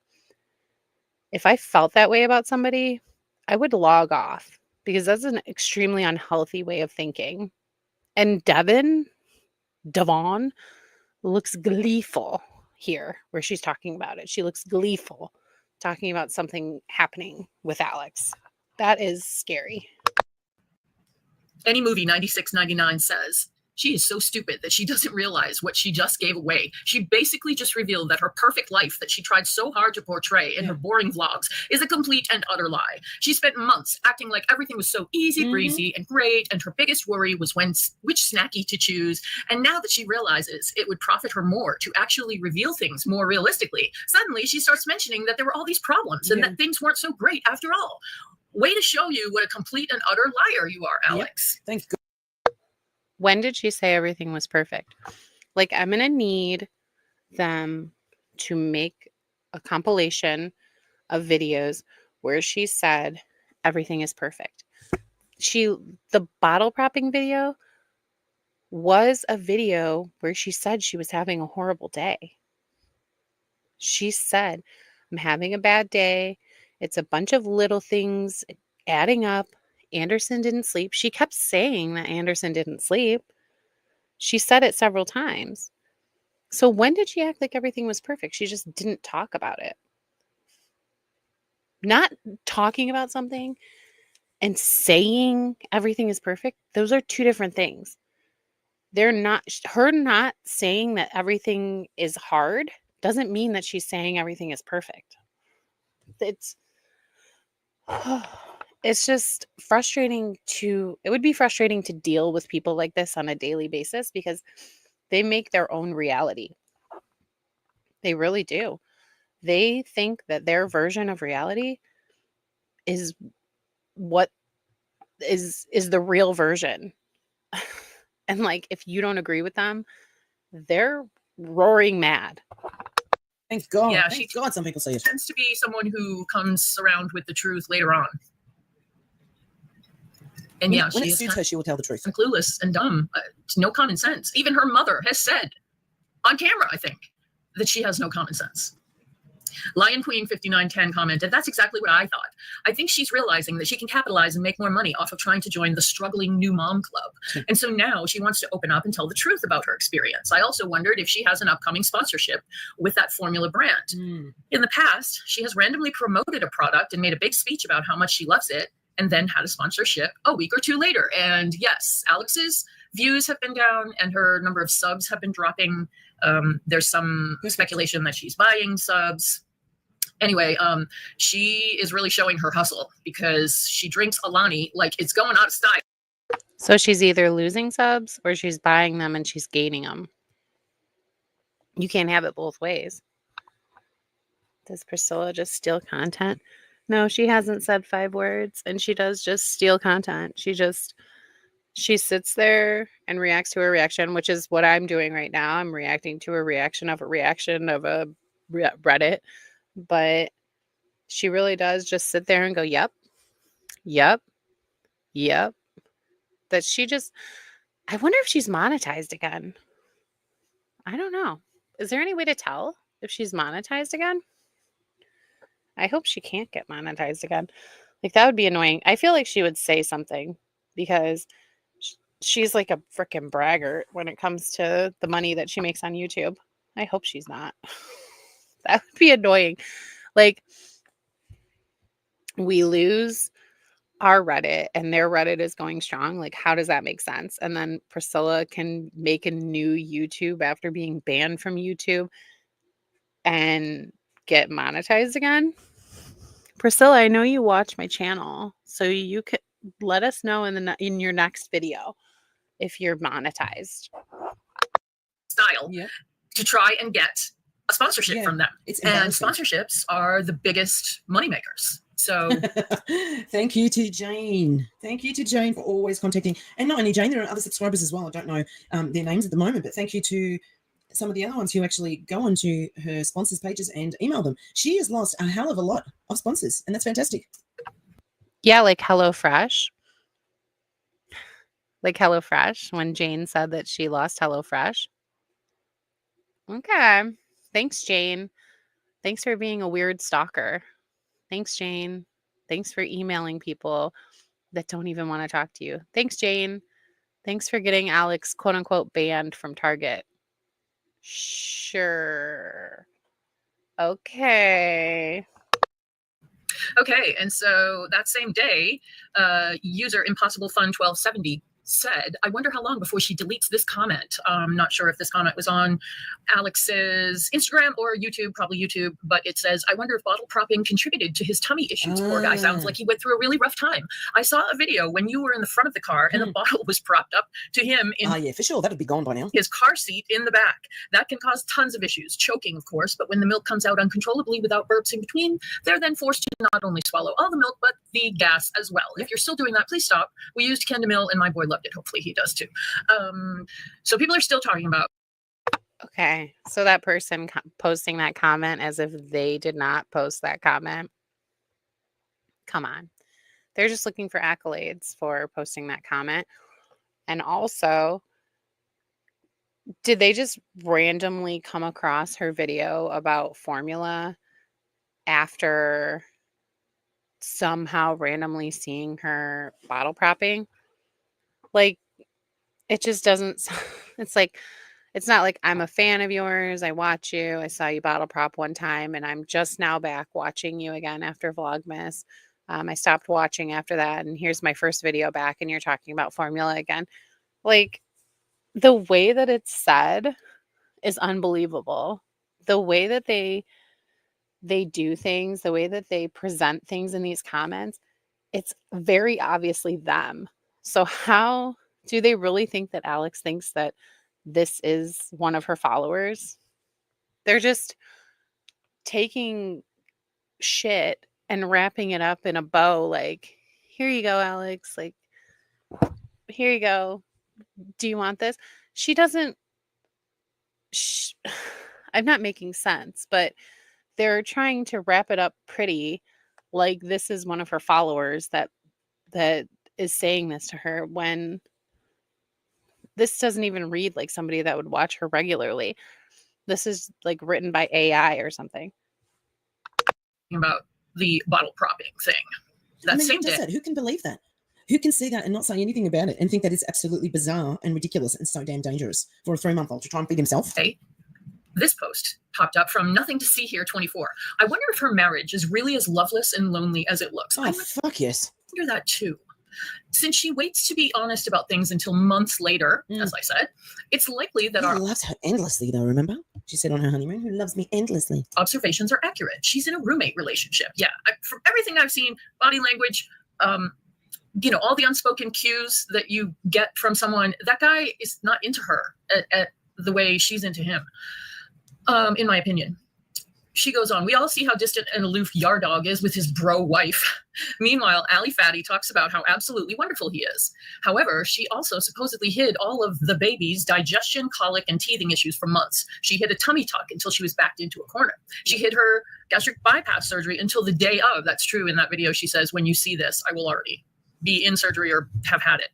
If I felt that way about somebody, I would log off because that's an extremely unhealthy way of thinking. And Devon looks gleeful here where she's talking about it. She looks gleeful talking about something happening with Alex. That is scary. Any movie 96.99 says she is so stupid that she doesn't realize what she just gave away. She basically just revealed that her perfect life that she tried so hard to portray in her boring vlogs is a complete and utter lie. She spent months acting like everything was so easy breezy and great, and her biggest worry was which snacky to choose. And now that she realizes it would profit her more to actually reveal things more realistically, suddenly she starts mentioning that there were all these problems and that things weren't so great after all. Way to show you what a complete and utter liar you are, Alex. Thank God. When did she say everything was perfect? Like, I'm going to need them to make a compilation of videos where she said everything is perfect. The bottle propping video was a video where she said she was having a horrible day. She said, I'm having a bad day. It's a bunch of little things adding up. Anderson didn't sleep. She kept saying that Anderson didn't sleep. She said it several times. So when did she act like everything was perfect? She just didn't talk about it. Not talking about something and saying everything is perfect, those are two different things. Her not saying that everything is hard doesn't mean that she's saying everything is perfect. It's just frustrating it would be frustrating to deal with people like this on a daily basis because they make their own reality. They really do. They think that their version of reality is what is the real version. And like if you don't agree with them, they're roaring mad. Thank God. Yeah, Thank God some people say it. Tends to be someone who comes around with the truth later on. And When yeah, it she is suits her, she will tell the truth. and clueless and dumb. No common sense. Even her mother has said on camera, I think, that she has no common sense. Lion Queen 5910 commented, that's exactly what I thought. I think she's realizing that she can capitalize and make more money off of trying to join the struggling new mom club. And so now she wants to open up and tell the truth about her experience. I also wondered if she has an upcoming sponsorship with that formula brand. In the past, she has randomly promoted a product and made a big speech about how much she loves it, and then had a sponsorship a week or two later. And yes, Alex's views have been down and her number of subs have been dropping. There's some speculation that she's buying subs. Anyway, she is really showing her hustle because she drinks Alani like it's going out of style. So she's either losing subs or she's buying them and she's gaining them. You can't have it both ways. Does Priscilla just steal content? No, she hasn't said 5 words and she does just steal content. She sits there and reacts to a reaction, which is what I'm doing right now. I'm reacting to a reaction of a Reddit. But she really does just sit there and go, yep, yep, yep. I wonder if she's monetized again. I don't know. Is there any way to tell if she's monetized again? I hope she can't get monetized again. Like, that would be annoying. I feel like she would say something because she's like a freaking braggart when it comes to the money that she makes on YouTube. I hope she's not. That would be annoying. Like, we lose our Reddit and their Reddit is going strong. Like, how does that make sense? And then Priscilla can make a new YouTube after being banned from YouTube and get monetized again. Priscilla, I know you watch my channel, so you could let us know in your next video if you're monetized. Style Yep. to try and get a sponsorship Yeah, from them. it's And embarrassing. sponsorships are the biggest moneymakers. So Thank you to Jane. Thank you to Jane for always contacting. And not only Jane, there are other subscribers as well. I don't know their names at the moment, but thank you to some of the other ones who actually go onto her sponsors pages and email them. She has lost a hell of a lot of sponsors, and that's fantastic. Yeah, like HelloFresh. Like HelloFresh, when Jane said that she lost HelloFresh. Okay. Thanks, Jane. Thanks for being a weird stalker. Thanks, Jane. Thanks for emailing people that don't even want to talk to you. Thanks, Jane. Thanks for getting Alex, quote unquote, banned from Target. Sure. Okay. okay, and so that same day, user Impossible Fun 1270 said, I wonder how long before she deletes this comment. I'm not sure if this comment was on Alex's Instagram or YouTube, probably YouTube, but it says, I wonder if bottle propping contributed to his tummy issues. Poor guy sounds like he went through a really rough time. I saw a video when you were in the front of the car and a bottle was propped up to him in yeah, for sure. That'd be gone by now. his car seat in the back. That can cause tons of issues, choking, of course, but when the milk comes out uncontrollably without burps in between, they're then forced to not only swallow all the milk, but the gas as well. If you're still doing that, please stop. We used Kendamil and my boy loved it. Hopefully he does too. So people are still talking about. Okay. So that person posting that comment as if they did not post that comment. Come on. They're just looking for accolades for posting that comment. And also, did they just randomly come across her video about formula after somehow randomly seeing her bottle propping? Like, it just doesn't, it's like, it's not like I'm a fan of yours. I watch you. I saw you bottle prop one time and I'm just now back watching you again after Vlogmas. I stopped watching after that. And here's my first video back and you're talking about formula again. Like, the way that it's said is unbelievable. The way that they do things, the way that they present things in these comments, it's very obviously them. So how do they really think that Alex thinks that this is one of her followers? They're just taking shit and wrapping it up in a bow like, here you go, Alex. Like, here you go. Do you want this? She doesn't. I'm not making sense, but they're trying to wrap it up pretty like this is one of her followers that is saying this to her when this doesn't even read like somebody that would watch her regularly. This is like written by AI or something. About the bottle propping thing. That same day. Who can believe that? Who can see that and not say anything about it and think that it's absolutely bizarre and ridiculous and so damn dangerous for a 3-month-old to try and feed himself? Hey, this post popped up from Nothing to See Here 24. I wonder if her marriage is really as loveless and lonely as it looks. Oh, fuck yes. I wonder that too. Since she waits to be honest about things until months later, as I said, it's likely that He loves her endlessly, though, remember? She said on her honeymoon, who loves me endlessly. Observations are accurate. She's in a roommate relationship. Yeah, from everything I've seen, body language, all the unspoken cues that you get from someone, that guy is not into her at the way she's into him, in my opinion. She goes on, we all see how distant and aloof Yardog is with his bro wife. Meanwhile, Ali Fatty talks about how absolutely wonderful he is. However, she also supposedly hid all of the baby's digestion, colic, and teething issues for months. She hid a tummy tuck until she was backed into a corner. She hid her gastric bypass surgery until the day of. That's true in that video. She says, when you see this, I will already be in surgery or have had it.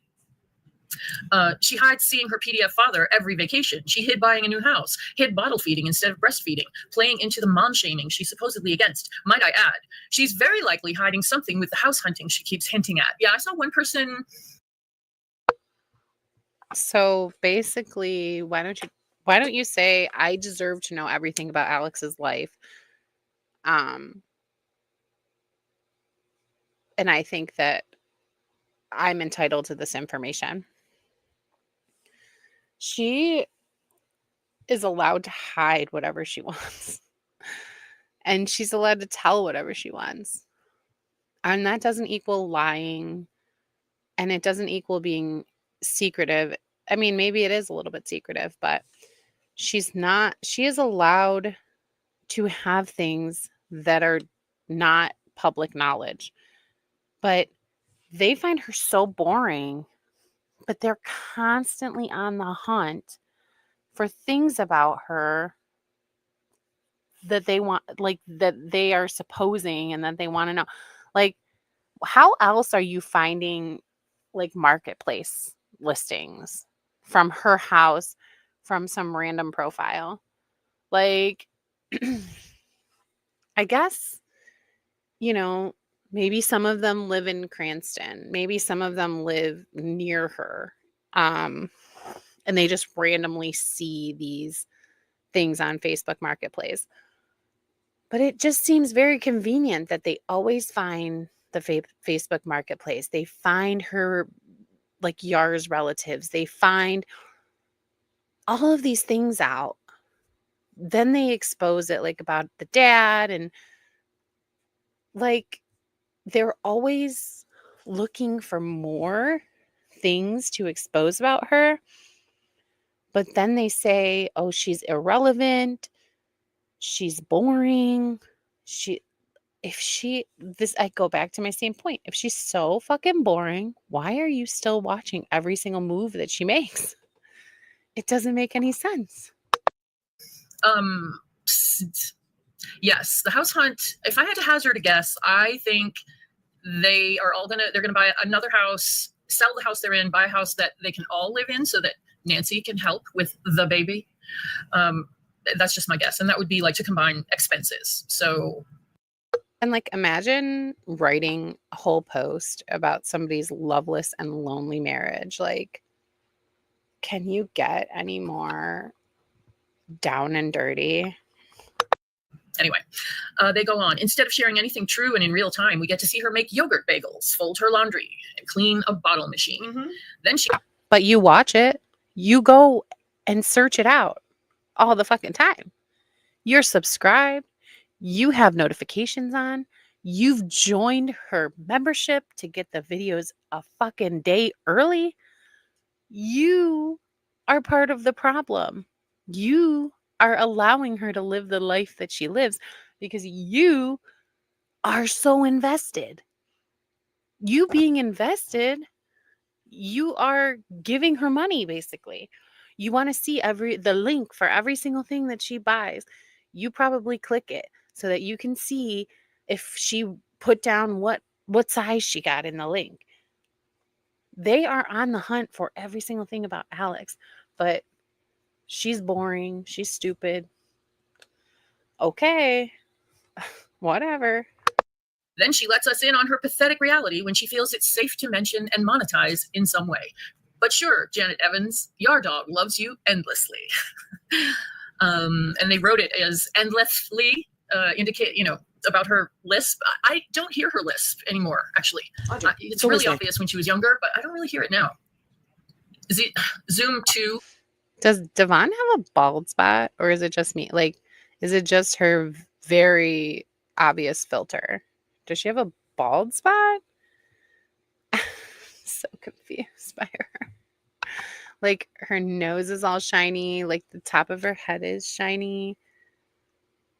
She hides seeing her PDF father every vacation. She hid buying a new house, hid bottle feeding instead of breastfeeding, playing into the mom shaming she's supposedly against. Might I add, she's very likely hiding something with the house hunting she keeps hinting at. Yeah, I saw one person. So basically, why don't you say I deserve to know everything about Alex's life? And I think that I'm entitled to this information. She is allowed to hide whatever she wants. And she's allowed to tell whatever she wants. And that doesn't equal lying. And it doesn't equal being secretive. I mean, maybe it is a little bit secretive, but she is allowed to have things that are not public knowledge. But they find her so boring, but they're constantly on the hunt for things about her that they want, like that they are supposing and that they want to know. Like, how else are you finding like marketplace listings from her house from some random profile? Like, I guess, maybe some of them live in Cranston. Maybe some of them live near her. And they just randomly see these things on Facebook Marketplace. But it just seems very convenient that they always find the Facebook Marketplace. They find her, like, Yar's relatives. They find all of these things out. Then they expose it, like, about the dad. And, like, they're always looking for more things to expose about her. But then they say, oh, she's irrelevant. She's boring. I go back to my same point. If she's so fucking boring, why are you still watching every single move that she makes? It doesn't make any sense. Yes, the house hunt. If I had to hazard a guess, I think they're gonna buy another house, sell the house they're in, buy a house that they can all live in, so that Nancy can help with the baby. That's just my guess, and that would be like to combine expenses. So. And, like, imagine writing a whole post about somebody's loveless and lonely marriage. Like, can you get any more down and dirty? Anyway, they go on. Instead of sharing anything true and in real time, we get to see her make yogurt bagels, fold her laundry, and clean a bottle machine. Mm-hmm. Then she. But you watch it. You go and search it out all the fucking time. You're subscribed. You have notifications on. You've joined her membership to get the videos a fucking day early. You are part of the problem. You are allowing her to live the life that she lives because you are so invested. You being invested, you are giving her money, basically. You want to see the link for every single thing that she buys. You probably click it so that you can see if she put down what size she got in the link. They are on the hunt for every single thing about Alex, but she's boring. She's stupid. Okay, whatever. Then she lets us in on her pathetic reality when she feels it's safe to mention and monetize in some way. But sure, Janet Evans, your dog loves you endlessly. And they wrote it as endlessly, about her lisp. I don't hear her lisp anymore, actually. It's really obvious when she was younger, but I don't really hear it now. Is it Zoom 2? Does Devon have a bald spot, or is it just me? Like, is it just her very obvious filter? Does she have a bald spot? So confused by her. Like, her nose is all shiny. Like, the top of her head is shiny.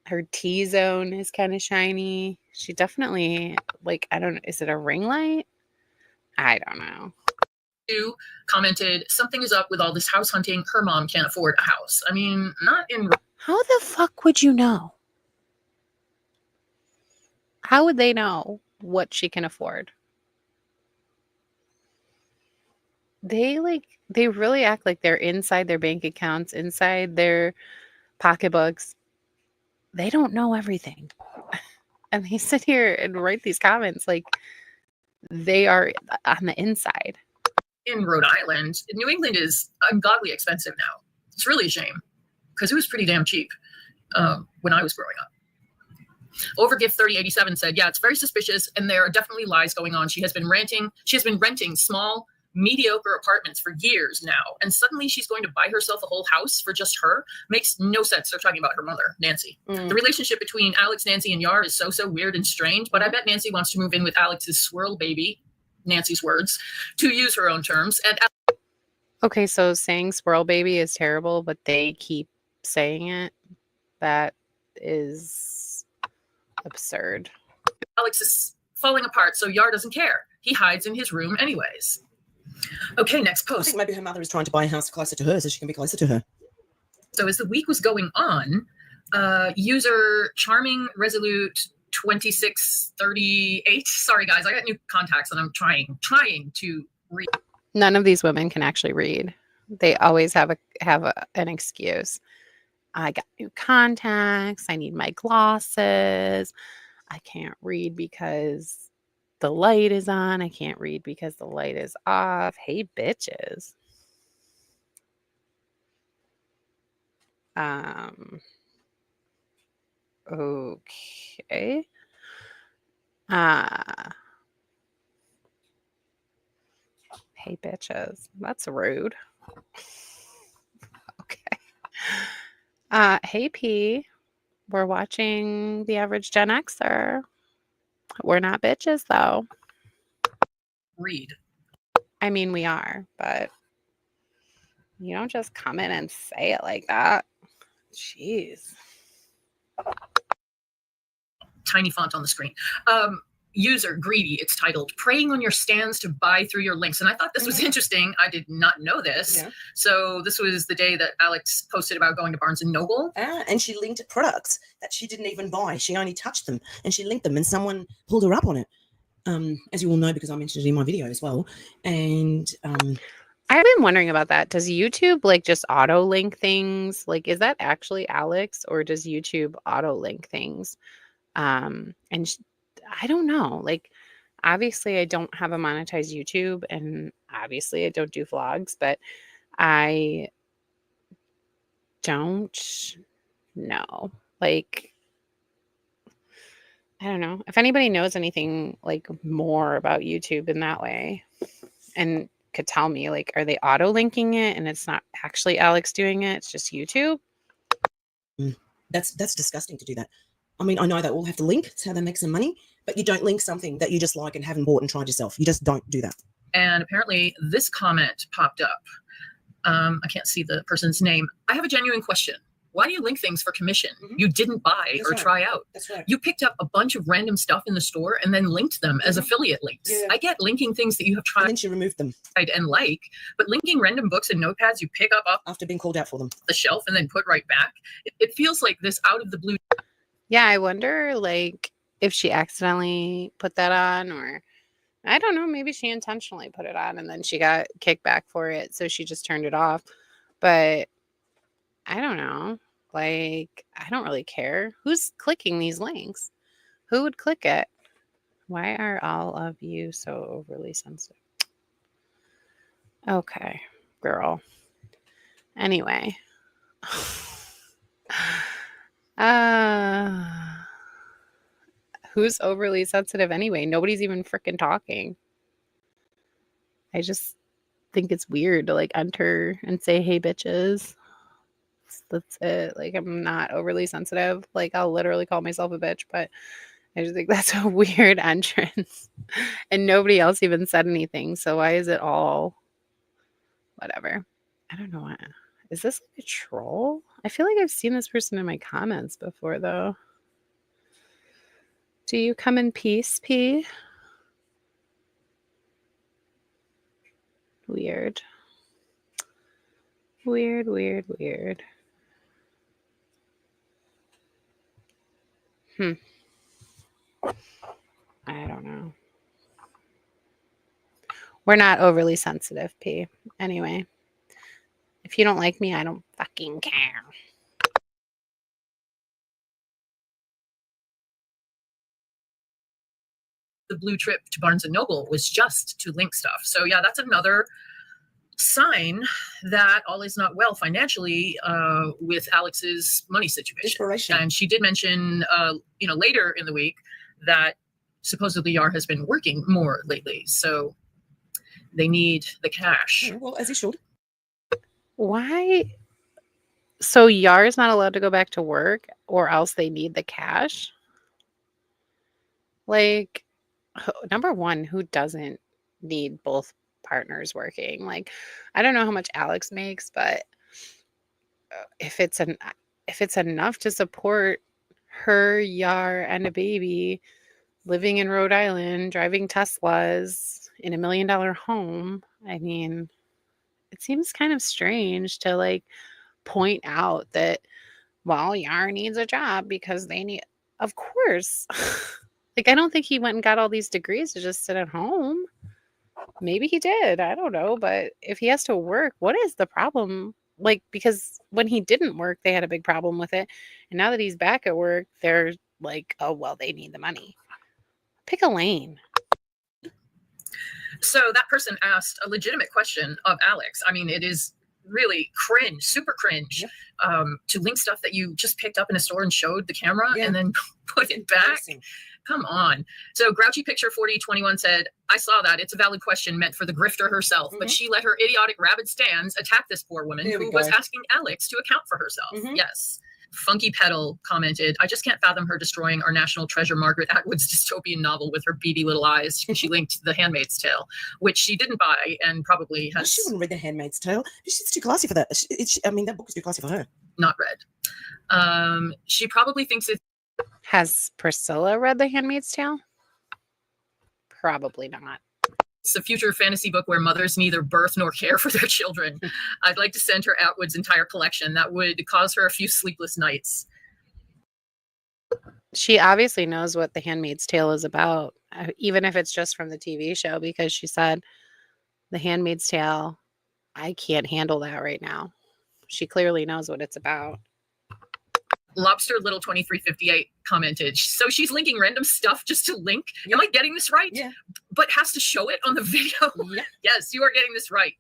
Her T-zone is kind of shiny. She definitely, like, I don't know. Is it a ring light? I don't know. Who commented, something is up with all this house hunting. Her mom can't afford a house. I mean, not in. How the fuck would you know? How would they know what she can afford? they really act like they're inside their bank accounts, inside their pocketbooks. They don't know everything. And they sit here and write these comments like they are on the inside. In Rhode Island, New England is ungodly expensive now. It's really a shame because it was pretty damn cheap when I was growing up. Overgift 3087 said, yeah, it's very suspicious and there are definitely lies going on. She has been renting small, mediocre apartments for years now, and suddenly she's going to buy herself a whole house for just her. Makes no sense. They're talking about her mother, Nancy. The relationship between Alex, Nancy, and Yar is so weird and strange, but I bet Nancy wants to move in with Alex's swirl baby, Nancy's words, to use her own terms. And Okay, so saying swirl baby is terrible, but they keep saying it. That is absurd. Alex is falling apart, so Yar doesn't care. He hides in his room anyways. Okay, next I post. think maybe her mother is trying to buy a house closer to her so she can be closer to her. So as the week was going on, user Charming Resolute 2638. Sorry guys, I got new contacts and I'm trying to read. None of these women can actually read. They always have an excuse. I got new contacts. I need my glasses. I can't read because the light is on. I can't read because the light is off. Hey, bitches. Okay. Hey, bitches. That's rude. Okay. Hey, P. We're watching The Average Gen Xer. We're not bitches, though. Read. I mean, we are, but you don't just come in and say it like that. Jeez. Tiny font on the screen. User Greedy, it's titled Preying on Your Stands to Buy Through Your Links. And I thought this was interesting. I did not know this. Yeah. So this was the day that Alex posted about going to Barnes & Noble. And she linked products that she didn't even buy. She only touched them and she linked them and someone pulled her up on it. As you all know, because I mentioned it in my video as well. And I've been wondering about that. Does YouTube like just auto link things? Like, is that actually Alex or does YouTube auto link things? I don't know. Like, obviously, I don't have a monetized YouTube, and obviously, I don't do vlogs, but I don't know. Like, I don't know. If anybody knows anything like more about YouTube in that way and could tell me, like, are they auto linking it and it's not actually Alex doing it? It's just YouTube? That's disgusting to do that. I mean, I know they all have to link. It's how they make some money. But you don't link something that you just like and haven't bought and tried yourself. You just don't do that. And apparently this comment popped up. I can't see the person's name. I have a genuine question. Why do you link things for commission? You didn't buy or try out. That's right. You picked up a bunch of random stuff in the store and then linked them as affiliate links. Yeah. I get linking things that you have And tried then she removed them and like, but linking random books and notepads you pick up off after being called out for them. the shelf and then put right back, it feels like this out of the blue. Yeah, I wonder, like, if she accidentally put that on, or I don't know, maybe she intentionally put it on and then she got kickback for it, so she just turned it off. But I don't know. Like, I don't really care. Who's clicking these links? Who would click it? Why are all of you so overly sensitive? Okay, girl. Anyway. Who's overly sensitive anyway? Nobody's even freaking talking. I just think it's weird to like enter and say, hey, bitches. That's it. Like, I'm not overly sensitive. Like, I'll literally call myself a bitch, but I just think that's a weird entrance. And nobody else even said anything. So why is it all whatever? I don't know what. Is this like a troll? I feel like I've seen this person in my comments before, though. Do you come in peace, P? Weird. Weird, weird, weird. I don't know. We're not overly sensitive, P. Anyway, if you don't like me, I don't fucking care. The blue trip to Barnes and Noble was just to link stuff. So yeah, that's another sign that all is not well financially with Alex's money situation. Desperation. And she did mention, later in the week that supposedly Yar has been working more lately. So they need the cash. Yeah, well, as he should. Why? So Yar's not allowed to go back to work, or else they need the cash? Like, number one, who doesn't need both partners working? Like, I don't know how much Alex makes, but if it's enough to support her, Yar, and a baby living in Rhode Island, driving Teslas in $1 million home, I mean, it seems kind of strange to like point out that, well, Yar needs a job because they need, of course. Like, I don't think he went and got all these degrees to just sit at home. Maybe he did. I don't know. But if he has to work, what is the problem? Like, because when he didn't work, they had a big problem with it. And now that he's back at work, they're like, oh, well, they need the money. Pick a lane. So that person asked a legitimate question of Alex. I mean, it is really cringe, super cringe, to link stuff that you just picked up in a store and showed the camera and then put it back. Come on. So Grouchy Picture 4021 said, I saw that. It's a valid question meant for the grifter herself, but she let her idiotic rabid stands attack this poor woman who was asking Alex to account for herself. Yes. Funky Petal commented, I just can't fathom her destroying our national treasure Margaret Atwood's dystopian novel with her beady little eyes. She linked The Handmaid's Tale, which she didn't buy and probably has... She wouldn't read The Handmaid's Tale. She's too classy for that. That book is too classy for her. Not read. She probably thinks it... Has Priscilla read The Handmaid's Tale? Probably not. It's a future fantasy book where mothers neither birth nor care for their children. I'd like to send her Atwood's entire collection. That would cause her a few sleepless nights. She obviously knows what The Handmaid's Tale is about, even if it's just from the TV show, because she said, The Handmaid's Tale, I can't handle that right now. She clearly knows what it's about. Lobster Little 2358 commented, so she's linking random stuff just to link. Am I getting this right? Yeah. But has to show it on the video. Yeah. Yes, you are getting this right.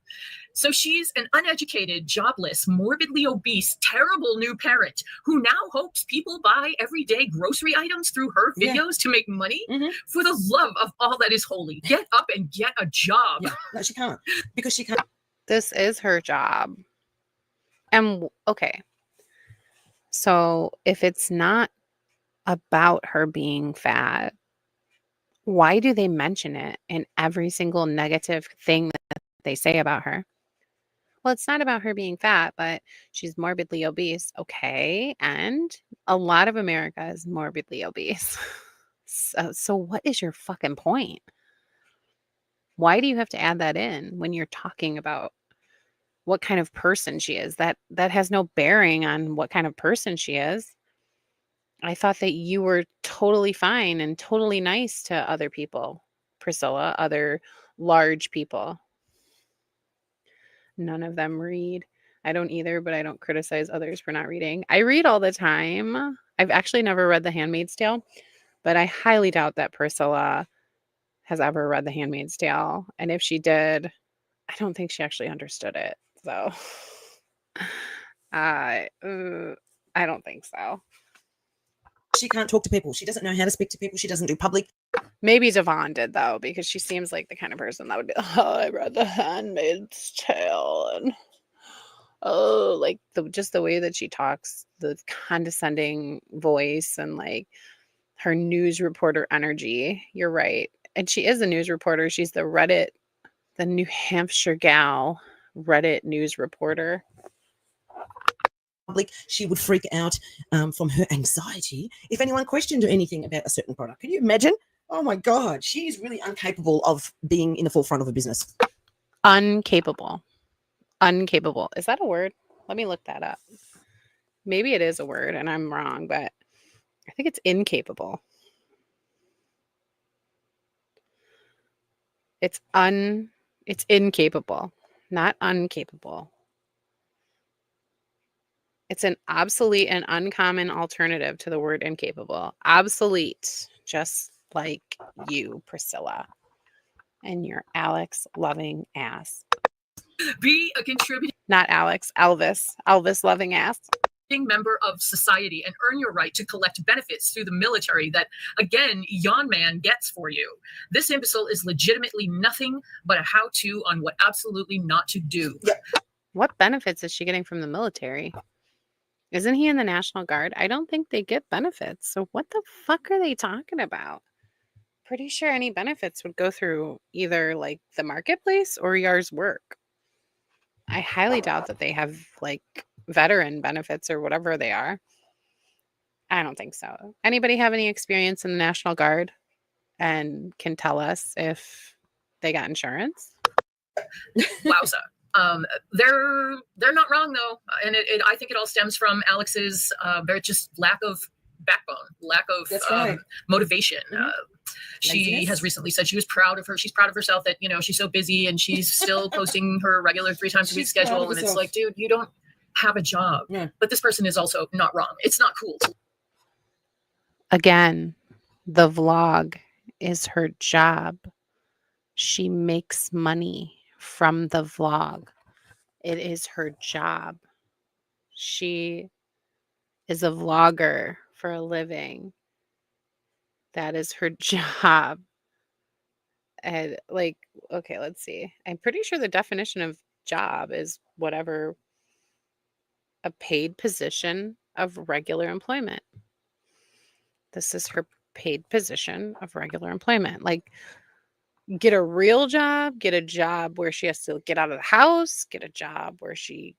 So she's an uneducated, jobless, morbidly obese, terrible new parent who now hopes people buy everyday grocery items through her videos to make money. For the love of all that is holy, get up and get a job. Yeah. No, she can't, because she can't. This is her job. And okay. So if it's not about her being fat, why do they mention it in every single negative thing that they say about her? Well, it's not about her being fat, but she's morbidly obese. Okay. And a lot of America is morbidly obese. So what is your fucking point? Why do you have to add that in when you're talking about what kind of person she is? That has no bearing on what kind of person she is. I thought that you were totally fine and totally nice to other people, Priscilla, other large people. None of them read. I don't either, but I don't criticize others for not reading. I read all the time. I've actually never read The Handmaid's Tale, but I highly doubt that Priscilla has ever read The Handmaid's Tale. And if she did, I don't think she actually understood it. So I don't think so. She can't talk to people. She doesn't know how to speak to people. She doesn't do public. Maybe Devon did, though, because she seems like the kind of person that would be, oh, I read The Handmaid's Tale. And oh, like just the way that she talks, the condescending voice and like her news reporter energy. You're right. And she is a news reporter. She's the New Hampshire gal Reddit news reporter. She would freak out from her anxiety if anyone questioned anything about a certain product. Can you imagine? Oh my God, she is really incapable of being in the forefront of a business. Uncapable. Is that a word? Let me look that up. Maybe it is a word and I'm wrong, but I think it's incapable. It's It's incapable, not uncapable. It's an obsolete and uncommon alternative to the word incapable. Obsolete, just like you, Priscilla, and your Alex loving ass. Be a contributing Not Alex, Elvis. Elvis loving ass. member of society and earn your right to collect benefits through the military that, again, Yon Man gets for you. This imbecile is legitimately nothing but a how-to on what absolutely not to do. What benefits is she getting from the military? Isn't he in the National Guard? I don't think they get benefits. So what the fuck are they talking about? Pretty sure any benefits would go through either like the marketplace or Yar's work. I highly doubt that they have like veteran benefits or whatever they are. I don't think so. Anybody have any experience in the National Guard and can tell us if they got insurance? Wowza. They're not wrong though, and I think it all stems from Alex's very just lack of backbone, lack of motivation. She has recently said she's proud of herself that she's so busy and she's still posting her regular 3 times a week schedule, and it's like, dude, you don't have a job. Yeah. But this person is also not wrong. It's not cool. Again, the vlog is her job. She makes money from the vlog. It is her job. She is a vlogger for a living. That is her job. And like, okay, let's see. I'm pretty sure the definition of job is whatever a paid position of regular employment. This is her paid position of regular employment. Like, get a real job, get a job where she has to get out of the house, get a job where she,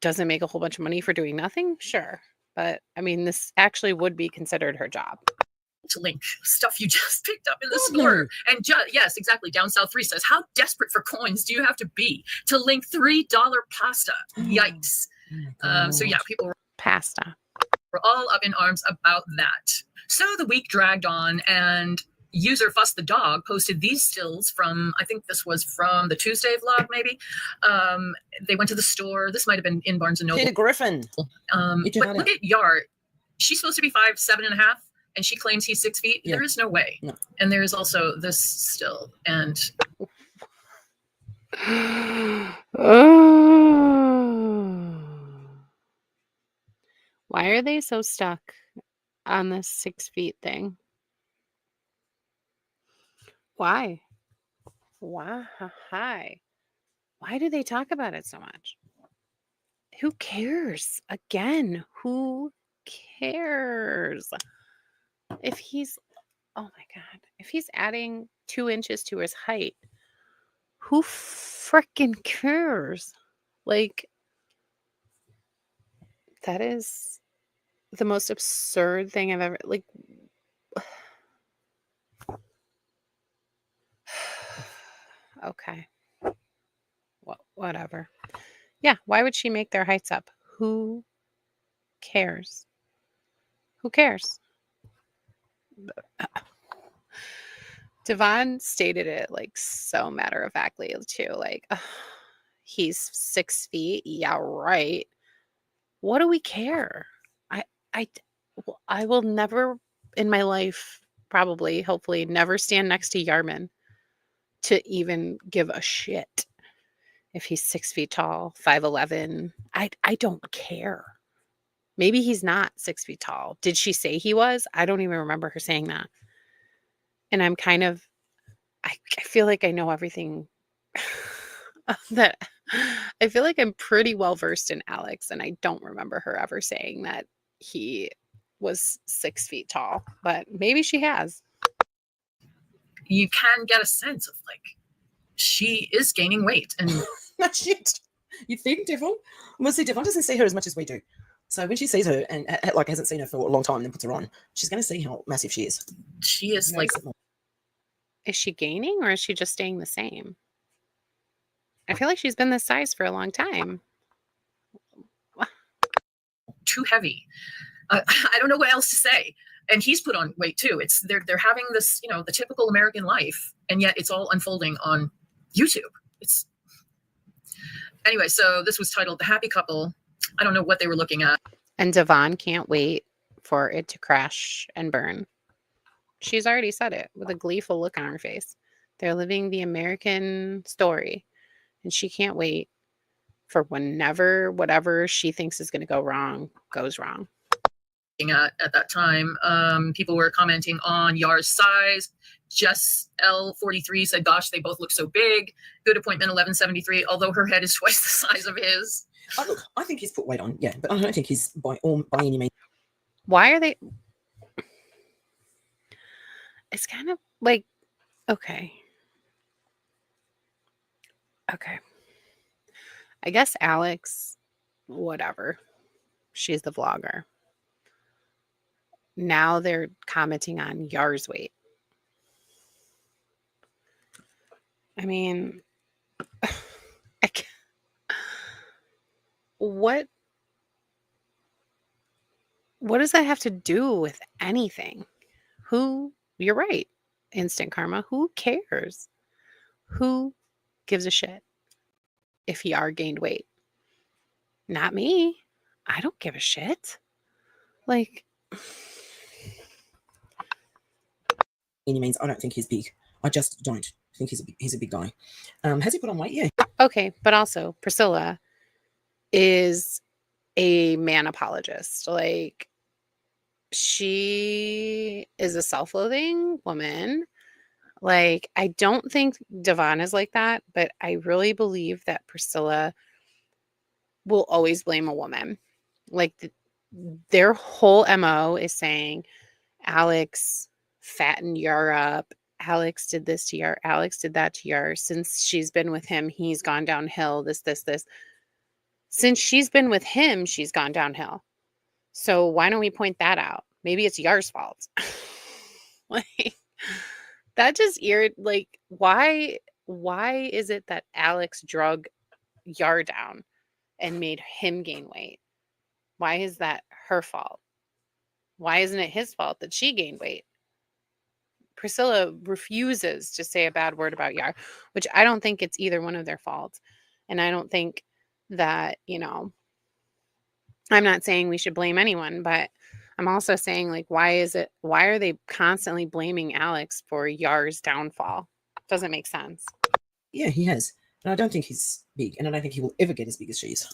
doesn't make a whole bunch of money for doing nothing. Sure. But I mean, this actually would be considered her job. To link stuff you just picked up in the store. And yes, exactly. Down South 3 says, how desperate for coins do you have to be to link $3 pasta? Yikes. So yeah, people Pasta. were all up in arms about that. So the week dragged on, and user Fuss the Dog posted these stills from, I think this was from the Tuesday vlog, maybe. They went to the store. This might have been in Barnes & Noble. Peter Griffin. But look at Yar. She's supposed to be 5'7.5", and she claims he's 6 feet. Yeah. There is no way. No. And there is also this still. And why are they so stuck on this 6 feet thing? Why? Why? Why do they talk about it so much? Who cares? Again, who cares? If he's, oh my God, if he's adding 2 inches to his height, who freaking cares? Like, that is the most absurd thing I've ever, like, okay. Well, whatever. Yeah, why would she make their heights up? Who cares? Who cares? Devon stated it like so matter-of-factly too. Like, he's 6 feet. Yeah, right. What do we care? I will never in my life, probably, hopefully, never stand next to Yarman to even give a shit if he's 6 feet tall, 5'11". I don't care. Maybe he's not 6 feet tall. Did she say he was? I don't even remember her saying that. And I'm kind of, I feel like I know everything that I feel like I'm pretty well versed in Alex, and I don't remember her ever saying that he was 6 feet tall, but maybe she has. You can get a sense of like, she is gaining weight. And shit. You think, Devon? Well, see, Devon doesn't see her as much as we do. So when she sees her and like hasn't seen her for a long time and then puts her on, she's going to see how massive she is. She is like, is she gaining or is she just staying the same? I feel like she's been this size for a long time. Too heavy. I don't know what else to say. And he's put on weight too. It's they're having this, the typical American life, and yet it's all unfolding on YouTube. Anyway, so this was titled The Happy Couple. I don't know what they were looking at. And Devon can't wait for it to crash and burn. She's already said it with a gleeful look on her face. They're living the American story, and she can't wait for whenever whatever she thinks is going to go wrong goes wrong. At that time, people were commenting on Yar's size. Jess L43 said, gosh, they both look so big. Good appointment 1173, although her head is twice the size of his. Oh, look, I think he's put weight on, yeah, but I don't think he's by any means. Why are they? It's kind of like, okay. I guess Alex, whatever. She's the vlogger. Now they're commenting on Yar's weight. I mean, what does that have to do with anything? You're right, instant karma. Who cares? Who gives a shit if Yar gained weight? Not me. I don't give a shit. Like, Any means, I don't think he's big. I just don't think he's a big guy. Has he put on weight? Yeah. okay, but also Priscilla is a man apologist. Like, she is a self-loathing woman. Like, I don't think Devon is like that, but I really believe that Priscilla will always blame a woman. Like, their whole MO is saying, Alex fattened Yar up. Alex did this to Yar. Alex did that to Yar. Since she's been with him, he's gone downhill. This. Since she's been with him, she's gone downhill. So why don't we point that out? Maybe it's Yar's fault. Like, that just like, why is it that Alex drug Yar down and made him gain weight? Why is that her fault? Why isn't it his fault that she gained weight? Priscilla refuses to say a bad word about Yar, which I don't think it's either one of their faults. And I don't think that, I'm not saying we should blame anyone, but I'm also saying, like, why are they constantly blaming Alex for Yar's downfall? Doesn't make sense. Yeah, he has. And I don't think he's big, and I don't think he will ever get as big as she is.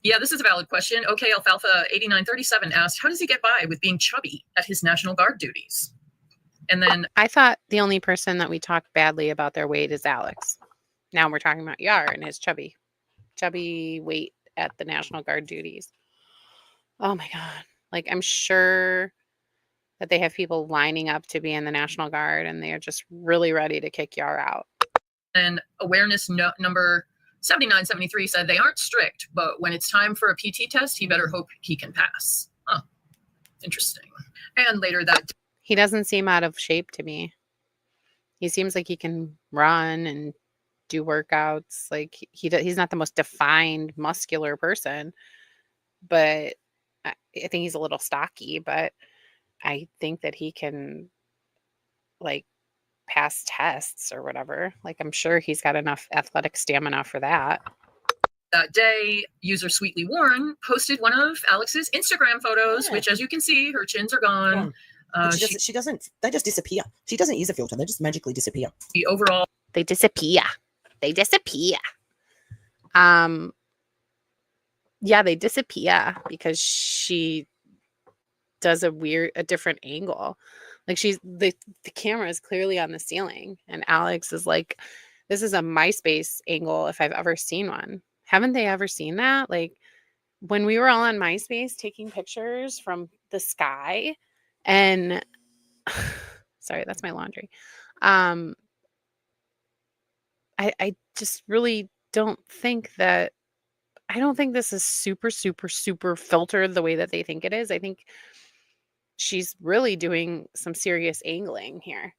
Yeah, this is a valid question. Okay, Alfalfa 8937 asked, how does he get by with being chubby at his National Guard duties? And then I thought the only person that we talked badly about their weight is Alex. Now we're talking about Yar and his chubby weight at the National Guard duties. Oh my God. Like, I'm sure that they have people lining up to be in the National Guard and they are just really ready to kick Yar out. And awareness number 7973 said they aren't strict, but when it's time for a PT test, he better hope he can pass. Huh. Interesting. And later that he doesn't seem out of shape to me. He seems like he can run and do workouts. Like, he's not the most defined muscular person, but I think he's a little stocky, but I think that he can, like, pass tests or whatever. Like, I'm sure he's got enough athletic stamina for that. That day, user Sweetly Warren posted one of Alex's Instagram photos, which, as you can see, her chins are gone. She doesn't. They just disappear. She doesn't use a filter. They just magically disappear. They disappear. Yeah, they disappear because she does a different angle. Like, the camera is clearly on the ceiling, and Alex is like, this is a MySpace angle if I've ever seen one. Haven't they ever seen that? Like, when we were all on MySpace taking pictures from the sky, and sorry, that's my laundry. I just really don't think that. I don't think this is super, super, super filtered the way that they think it is. I think she's really doing some serious angling here.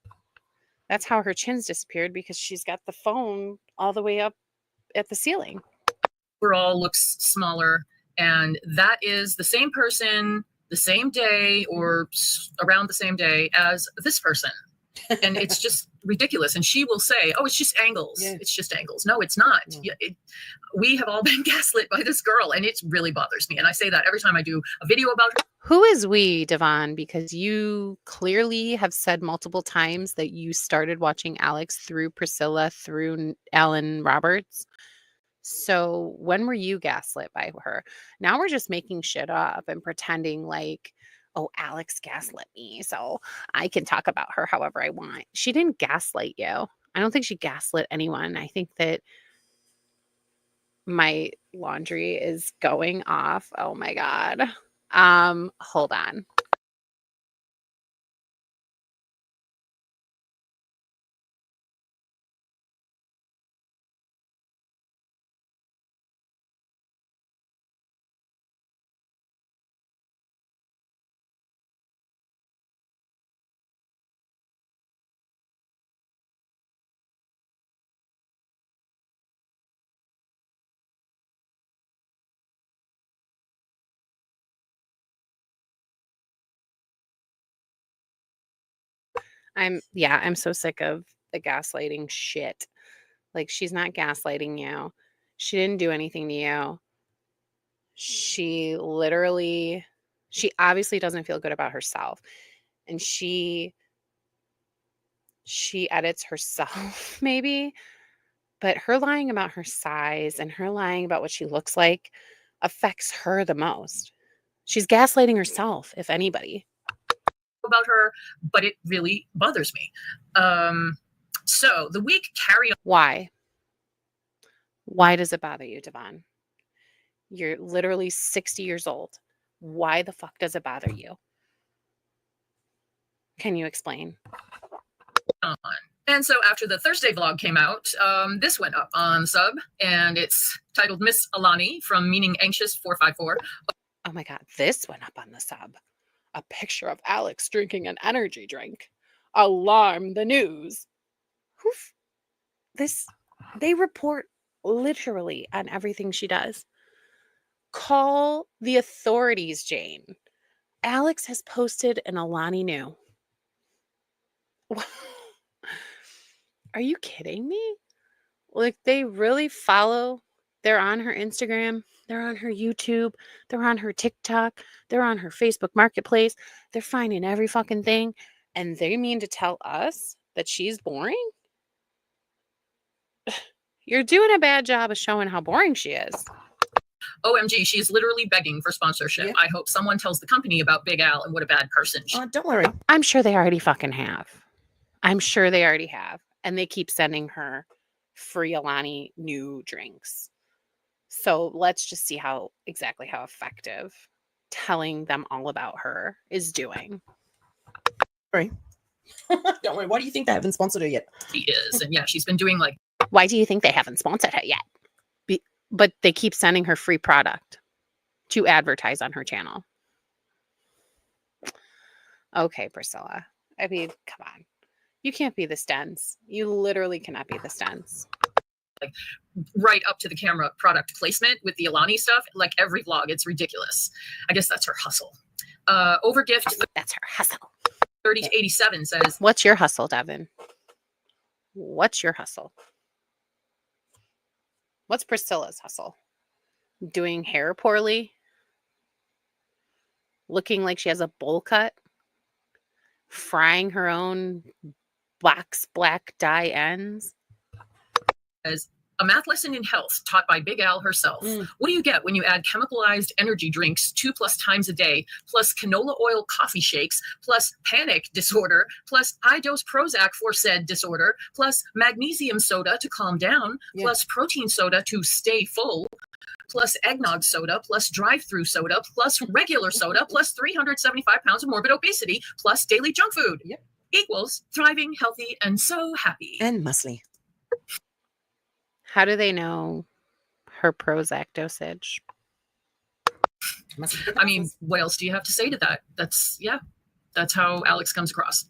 That's how her chin's disappeared, because she's got the phone all the way up at the ceiling. Overall looks smaller, and that is the same person, the same day, or around the same day as this person. And it's just ridiculous. And she will say, oh, it's just angles. Yeah. It's just angles. No, it's not. No. We have all been gaslit by this girl, and it really bothers me. And I say that every time I do a video about her. Who is we, Devon? Because you clearly have said multiple times that you started watching Alex through Priscilla, through Alan Roberts. So when were you gaslit by her? Now we're just making shit up and pretending like, oh, Alex gaslit me, so I can talk about her however I want. She didn't gaslight you. I don't think she gaslit anyone. I think that my laundry is going off. Oh my God. Hold on. I'm so sick of the gaslighting shit. Like, she's not gaslighting you. She didn't do anything to you. She obviously doesn't feel good about herself. And she edits herself maybe, but her lying about her size and her lying about what she looks like affects her the most. She's gaslighting herself, if anybody. About her, but it really bothers me. So the week carried on. Why? Why does it bother you, Devon? You're literally 60 years old. Why the fuck does it bother you? Can you explain? And so after the Thursday vlog came out, this went up on sub, and it's titled Miss Alani from Meaning Anxious 454. Oh my God, this went up on the sub. A picture of Alex drinking an energy drink. Alarm the news. They report literally on everything she does. Call the authorities, Jane. Alex has posted an Alani new. Are you kidding me? Like, they really follow. They're on her Instagram. They're on her YouTube. They're on her TikTok. They're on her Facebook Marketplace. They're finding every fucking thing. And they mean to tell us that she's boring? You're doing a bad job of showing how boring she is. OMG, she's literally begging for sponsorship. Yeah. I hope someone tells the company about Big Al and what a bad person she is. Don't worry. I'm sure they already fucking have. I'm sure they already have. And they keep sending her free Alani new drinks. So let's just see exactly how effective telling them all about her is doing. Don't worry. Why do you think they haven't sponsored her yet? She is. And yeah, she's been doing like. Why do you think they haven't sponsored her yet? But they keep sending her free product to advertise on her channel. Okay, Priscilla. I mean, come on. You can't be this dense. You literally cannot be this dense. Like right up to the camera product placement with the Alani stuff, like every vlog. It's ridiculous. I guess that's her hustle. Overgift. That's her hustle. 3087 says, what's your hustle, Devin? What's your hustle? What's Priscilla's hustle? Doing hair poorly? Looking like she has a bowl cut? Frying her own black dye ends? as a math lesson in health taught by Big Al herself. What do you get when you add chemicalized energy drinks 2+ times a day, plus canola oil coffee shakes, plus panic disorder, plus high dose Prozac for said disorder, plus magnesium soda to calm down, plus protein soda to stay full, plus eggnog soda, plus drive-through soda, plus regular soda, plus 375 pounds of morbid obesity, plus daily junk food equals thriving, healthy, and so happy. And muscly. How do they know her Prozac dosage? I mean, what else do you have to say to that? That's how Alex comes across.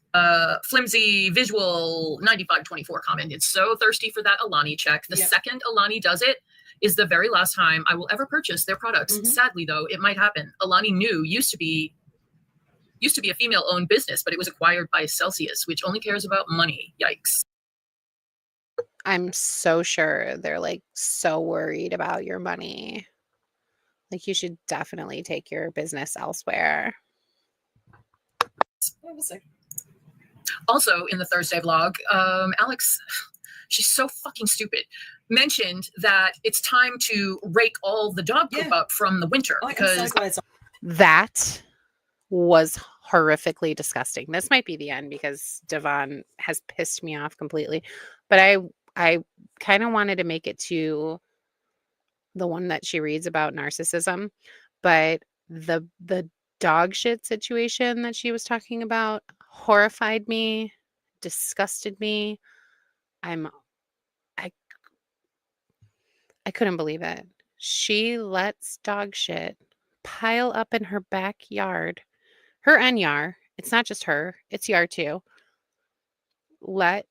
Flimsy visual 9524 comment. It's so thirsty for that Alani check. The second Alani does it is the very last time I will ever purchase their products. Sadly, though, it might happen. Alani New used to be a female-owned business, but it was acquired by Celsius, which only cares about money. Yikes. I'm so sure they're like so worried about your money. Like, you should definitely take your business elsewhere. We'll see. Also, in the Thursday vlog, Alex, she's so fucking stupid, mentioned that it's time to rake all the dog poop up from the winter because that was horrifically disgusting. This might be the end because Devon has pissed me off completely. But I kind of wanted to make it to the one that she reads about narcissism, but the dog shit situation that she was talking about horrified me, disgusted me. I I couldn't believe it. She lets dog shit pile up in her backyard. Her and Yar. It's not just her, it's Yar too. Let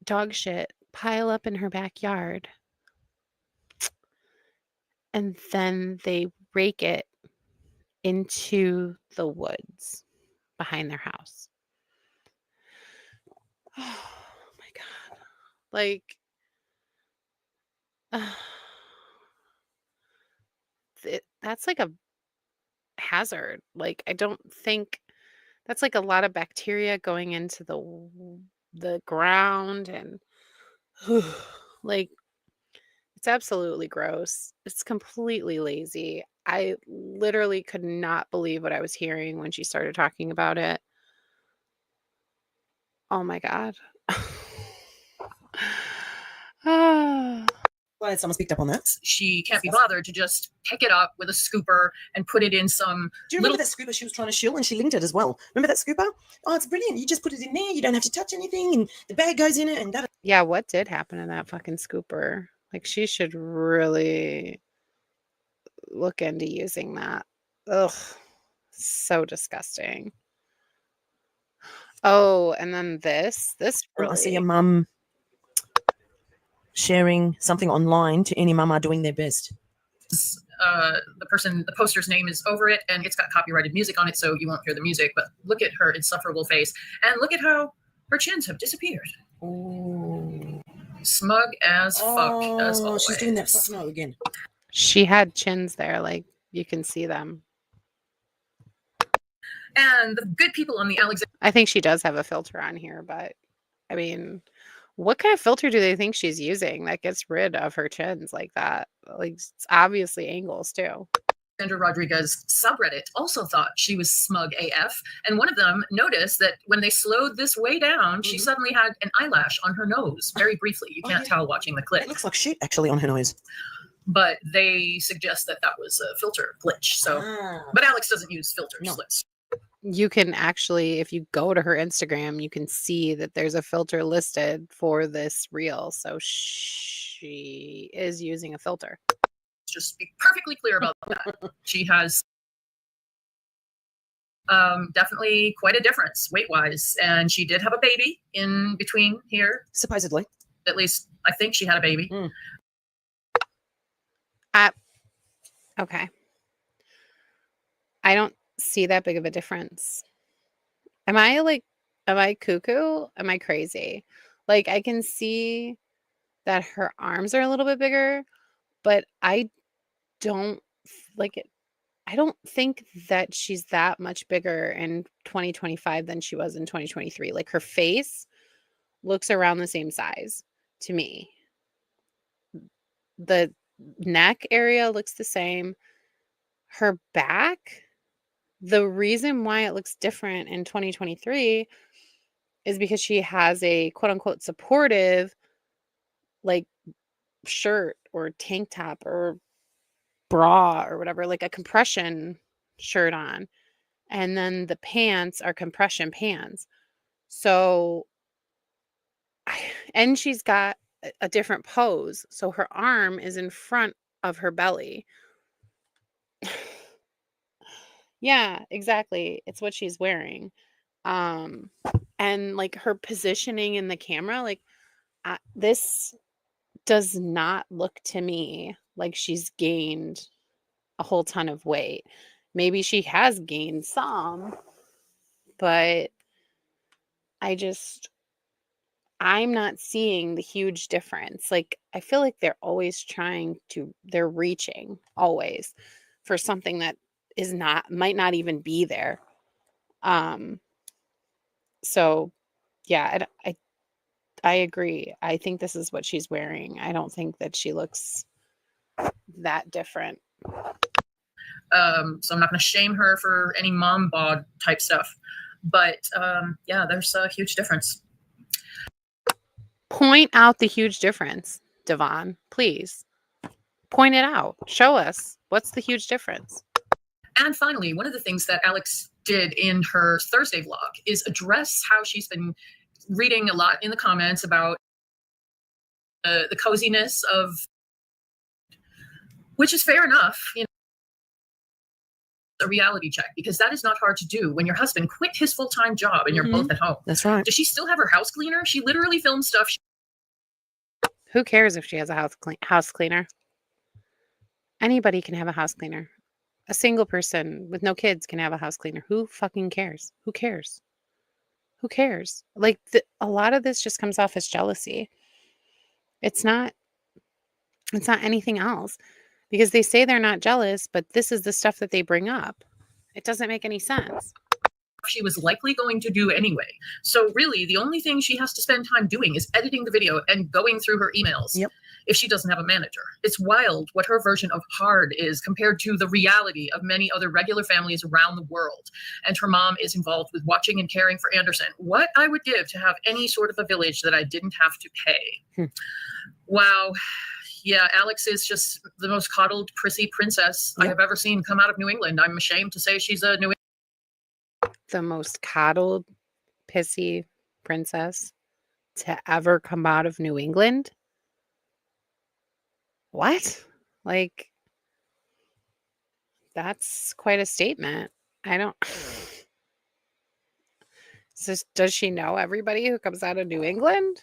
dog shit pile up in her backyard. And then they rake it into the woods behind their house. Oh my God. Like, that's like a hazard. Like, I don't think that's like a lot of bacteria going into the ground and like it's absolutely gross. It's completely lazy. I literally could not believe what I was hearing when she started talking about it. Oh my God. Glad someone's picked up on that. She can't be bothered to just pick it up with a scooper and put it in some. Do you remember that scooper she was trying to shill and she linked it as well? Remember that scooper? Oh, it's brilliant. You just put it in there. You don't have to touch anything and the bag goes in it and that. Yeah, what did happen to that fucking scooper? Like, she should really look into using that. Ugh, so disgusting. Oh, and then this really... I see a mum sharing something online to any mama doing their best. The poster's name is over it and it's got copyrighted music on it, so you won't hear the music, but look at her insufferable face and look at how her chins have disappeared. Ooh. Smug as fuck as always. She's doing that fuck no again. She had chins there, like you can see them. And the good people on the I think she does have a filter on here, but I mean, what kind of filter do they think she's using that gets rid of her chins like that? Like, it's obviously angles too. Alexandra Rodriguez subreddit also thought she was smug AF, and one of them noticed that when they slowed this way down, she suddenly had an eyelash on her nose, very briefly. You can't tell watching the clip. It looks like shit actually on her nose. But they suggest that that was a filter glitch. So, but Alex doesn't use filters. No. You can actually, if you go to her Instagram, you can see that there's a filter listed for this reel. So she is using a filter. Just be perfectly clear about that. She has definitely quite a difference weight-wise, and she did have a baby in between here. Supposedly. At least I think she had a baby. Okay. I don't see that big of a difference. Am I cuckoo? Am I crazy? Like, I can see that her arms are a little bit bigger, but I don't like it. I don't think that she's that much bigger in 2025 than she was in 2023. Like, her face looks around the same size to me. The neck area looks the same. Her back, the reason why it looks different in 2023 is because she has a quote unquote supportive like shirt or tank top or bra or whatever, like a compression shirt on. And then the pants are compression pants. So, and she's got a different pose. So her arm is in front of her belly. Yeah, exactly. It's what she's wearing. And like her positioning in the camera, like this does not look to me like she's gained a whole ton of weight. Maybe she has gained some, but I I'm not seeing the huge difference. Like, I feel like they're always they're reaching always for something that might not even be there. Um, so yeah, I agree. I think this is what she's wearing. I don't think that she looks that different. So I'm not going to shame her for any mom bod type stuff. But yeah, there's a huge difference. Point out the huge difference, Devon, please. Point it out. Show us. What's the huge difference? And finally, one of the things that Alex did in her Thursday vlog is address how she's been reading a lot in the comments about the coziness of, which is fair enough, you know, a reality check, because that is not hard to do when your husband quit his full-time job and you're both at home. That's right. Does she still have her house cleaner? She literally filmed stuff. Who cares if she has a house cleaner? Anybody can have a house cleaner. A single person with no kids can have a house cleaner. Who fucking cares? Who cares? Who cares? Like, a lot of this just comes off as jealousy. It's not anything else, because they say they're not jealous, but this is the stuff that they bring up. It doesn't make any sense. She was likely going to do anyway. So really, the only thing she has to spend time doing is editing the video and going through her emails. Yep. If she doesn't have a manager. It's wild what her version of hard is compared to the reality of many other regular families around the world. And her mom is involved with watching and caring for Anderson. What I would give to have any sort of a village that I didn't have to pay. Wow. Yeah, Alex is just the most coddled, prissy princess I have ever seen come out of New England. I'm ashamed to say she's a New The most coddled, pissy princess to ever come out of New England? What? Like, that's quite a statement. I don't. Does she know everybody who comes out of New England?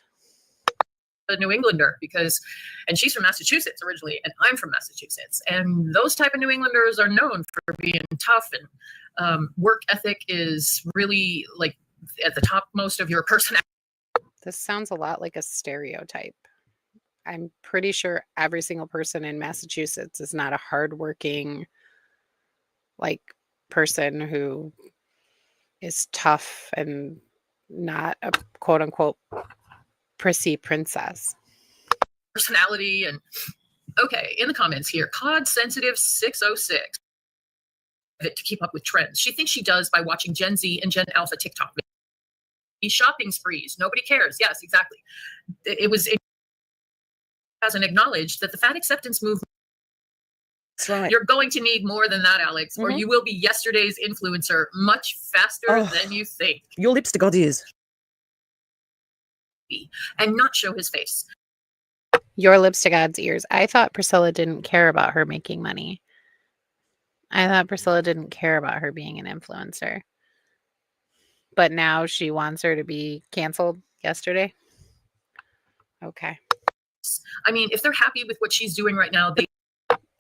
a New Englander and she's from Massachusetts originally, and I'm from Massachusetts. And those type of New Englanders are known for being tough, and work ethic is really like at the topmost of your personality. This sounds a lot like a stereotype. I'm pretty sure every single person in Massachusetts is not a hardworking, like, person who is tough and not a quote unquote prissy princess. Personality. And okay, in the comments here, Cod Sensitive 606 to keep up with trends. She thinks she does by watching Gen Z and Gen Alpha TikTok. Shopping sprees. Nobody cares. Yes, exactly. It hasn't acknowledged that the fat acceptance movement. That's right. You're going to need more than that, Alex, or you will be yesterday's influencer much faster than you think. Your lips to God's ears. And not show his face. Your lips to God's ears. I thought Priscilla didn't care about her making money. I thought Priscilla didn't care about her being an influencer. But now she wants her to be canceled yesterday. Okay. I mean, if they're happy with what she's doing right now,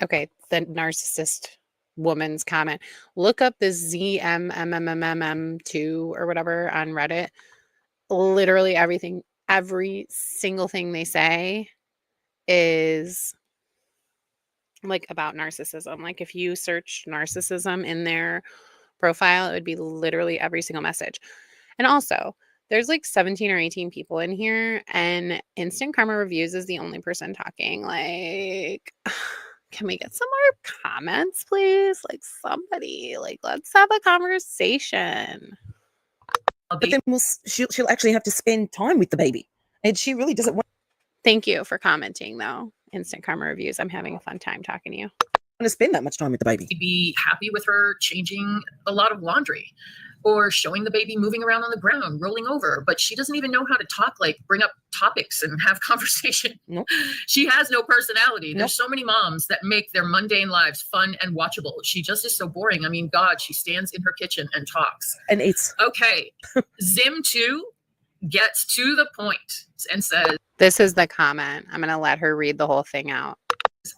okay, the narcissist woman's comment. Look up the ZMMMMM2 or whatever on Reddit. Literally every single thing they say is like about narcissism. Like, if you search narcissism in their profile, it would be literally every single message. And also, there's like 17 or 18 people in here, and Instant Karma Reviews is the only person talking. Like, can we get some more comments, please? Like, somebody, like, let's have a conversation. But then she'll actually have to spend time with the baby, and she really doesn't want. Thank you for commenting, though. Instant Karma Reviews. I'm having a fun time talking to you. To spend that much time with the baby. Be happy with her changing a lot of laundry or showing the baby moving around on the ground, rolling over, but she doesn't even know how to talk, like bring up topics and have conversation. Nope. She has no personality. There's so many moms that make their mundane lives fun and watchable. She just is so boring. I mean, God, she stands in her kitchen and talks. And eats. Okay. Zim2 gets to the point and says, this is the comment. I'm going to let her read the whole thing out.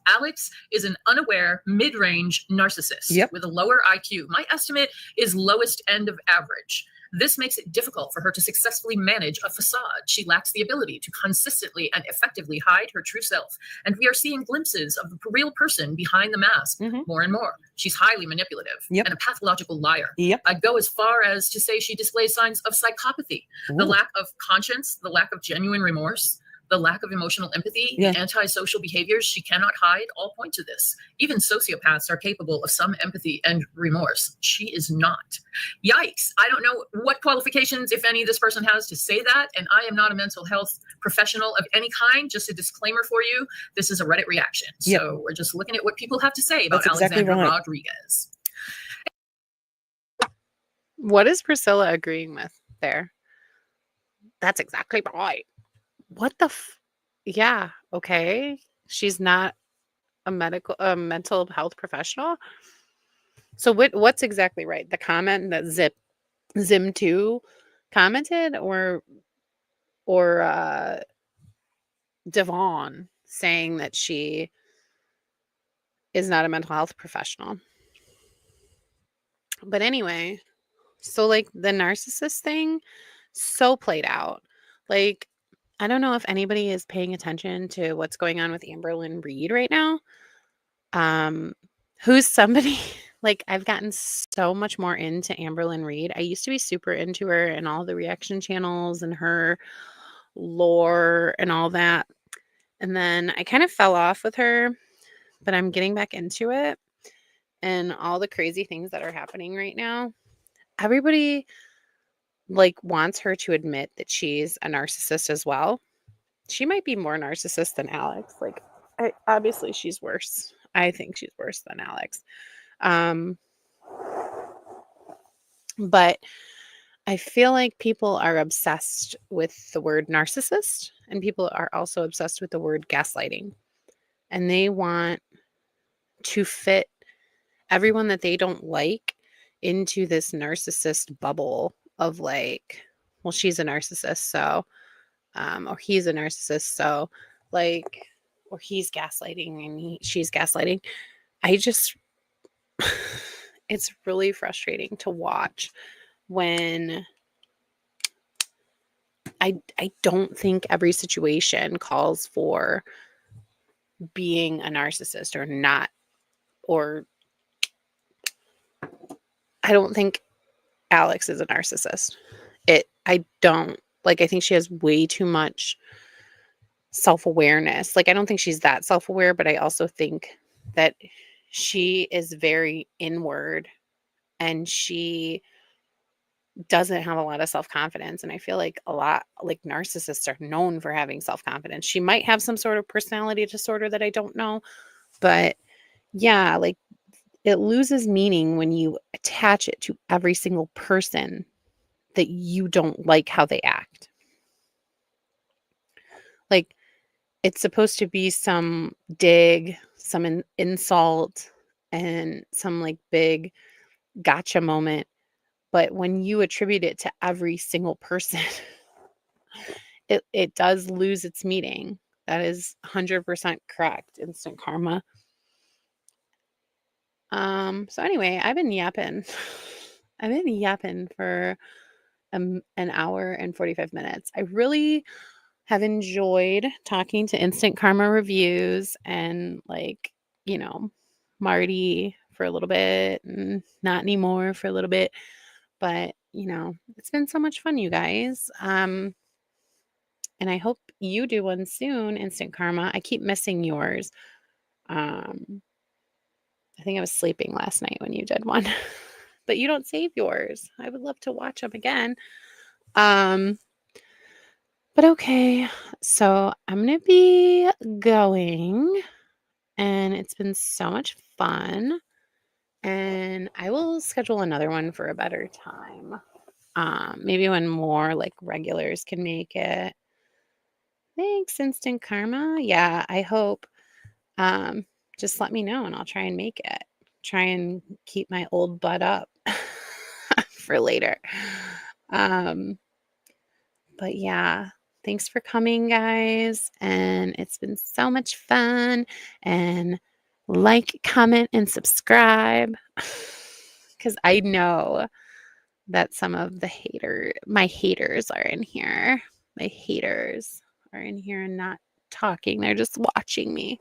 Alex is an unaware, mid-range narcissist with a lower IQ. My estimate is lowest end of average. This makes it difficult for her to successfully manage a facade. She lacks the ability to consistently and effectively hide her true self. And we are seeing glimpses of the real person behind the mask more and more. She's highly manipulative and a pathological liar. I'd go as far as to say she displays signs of psychopathy, the lack of conscience, the lack of genuine remorse, the lack of emotional empathy, the antisocial behaviors she cannot hide, all point to this. Even sociopaths are capable of some empathy and remorse. She is not. Yikes. I don't know what qualifications, if any, this person has to say that. And I am not a mental health professional of any kind. Just a disclaimer for you. This is a Reddit reaction. So we're just looking at what people have to say about Alexandra Rodriguez. What is Priscilla agreeing with there? That's exactly right. What the yeah, okay. She's not a mental health professional. So what's exactly right? The comment that Zim2 commented, or Devon saying that she is not a mental health professional. But anyway, so like the narcissist thing, so played out. Like, I don't know if anybody is paying attention to what's going on with Amberlynn Reed right now. Who's somebody like, I've gotten so much more into Amberlynn Reed. I used to be super into her and all the reaction channels and her lore and all that. And then I kind of fell off with her, but I'm getting back into it. And all the crazy things that are happening right now, everybody like wants her to admit that she's a narcissist as well. She might be more narcissist than Alex. Like, obviously she's worse. I think she's worse than Alex. But I feel like people are obsessed with the word narcissist, and people are also obsessed with the word gaslighting. And they want to fit everyone that they don't like into this narcissist bubble of like, well, she's a narcissist, so or he's a narcissist, so like, or he's gaslighting and she's gaslighting. I just it's really frustrating to watch when I don't think every situation calls for being a narcissist or not, or I don't think Alex is a narcissist. I don't. Like, I think she has way too much self-awareness. Like, I don't think she's that self-aware, but I also think that she is very inward and she doesn't have a lot of self-confidence. And I feel like a lot, like, narcissists are known for having self-confidence. She might have some sort of personality disorder that I don't know, but yeah, like, it loses meaning when you attach it to every single person that you don't like how they act. Like, it's supposed to be some dig, some insult, and some like big gotcha moment. But when you attribute it to every single person, it does lose its meaning. That is 100% correct. Instant karma. So anyway, I've been yapping. I've been yapping for an hour and 45 minutes. I really have enjoyed talking to Instant Karma Reviews and, like, you know, Marty for a little bit and not anymore for a little bit. But, you know, it's been so much fun, you guys. And I hope you do one soon, Instant Karma. I keep missing yours. I think I was sleeping last night when you did one. But you don't save yours. I would love to watch them again. But okay, so I'm going to be going, and it's been so much fun, and I will schedule another one for a better time. Maybe when more like regulars can make it. Thanks, Instant Karma. Yeah, I hope. Just let me know and I'll try and make it. Try and keep my old butt up for later. But yeah, thanks for coming, guys. And it's been so much fun. And like, comment, and subscribe. Because I know that some of my haters are in here. My haters are in here and not talking. They're just watching me.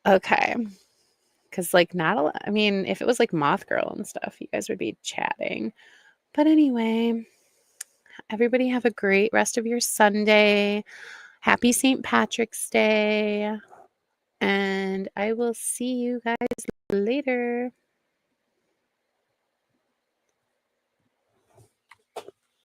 Okay. Because, like, not a lot. I mean, if it was like Moth Girl and stuff, you guys would be chatting. But anyway, everybody have a great rest of your Sunday. Happy St. Patrick's Day. And I will see you guys later.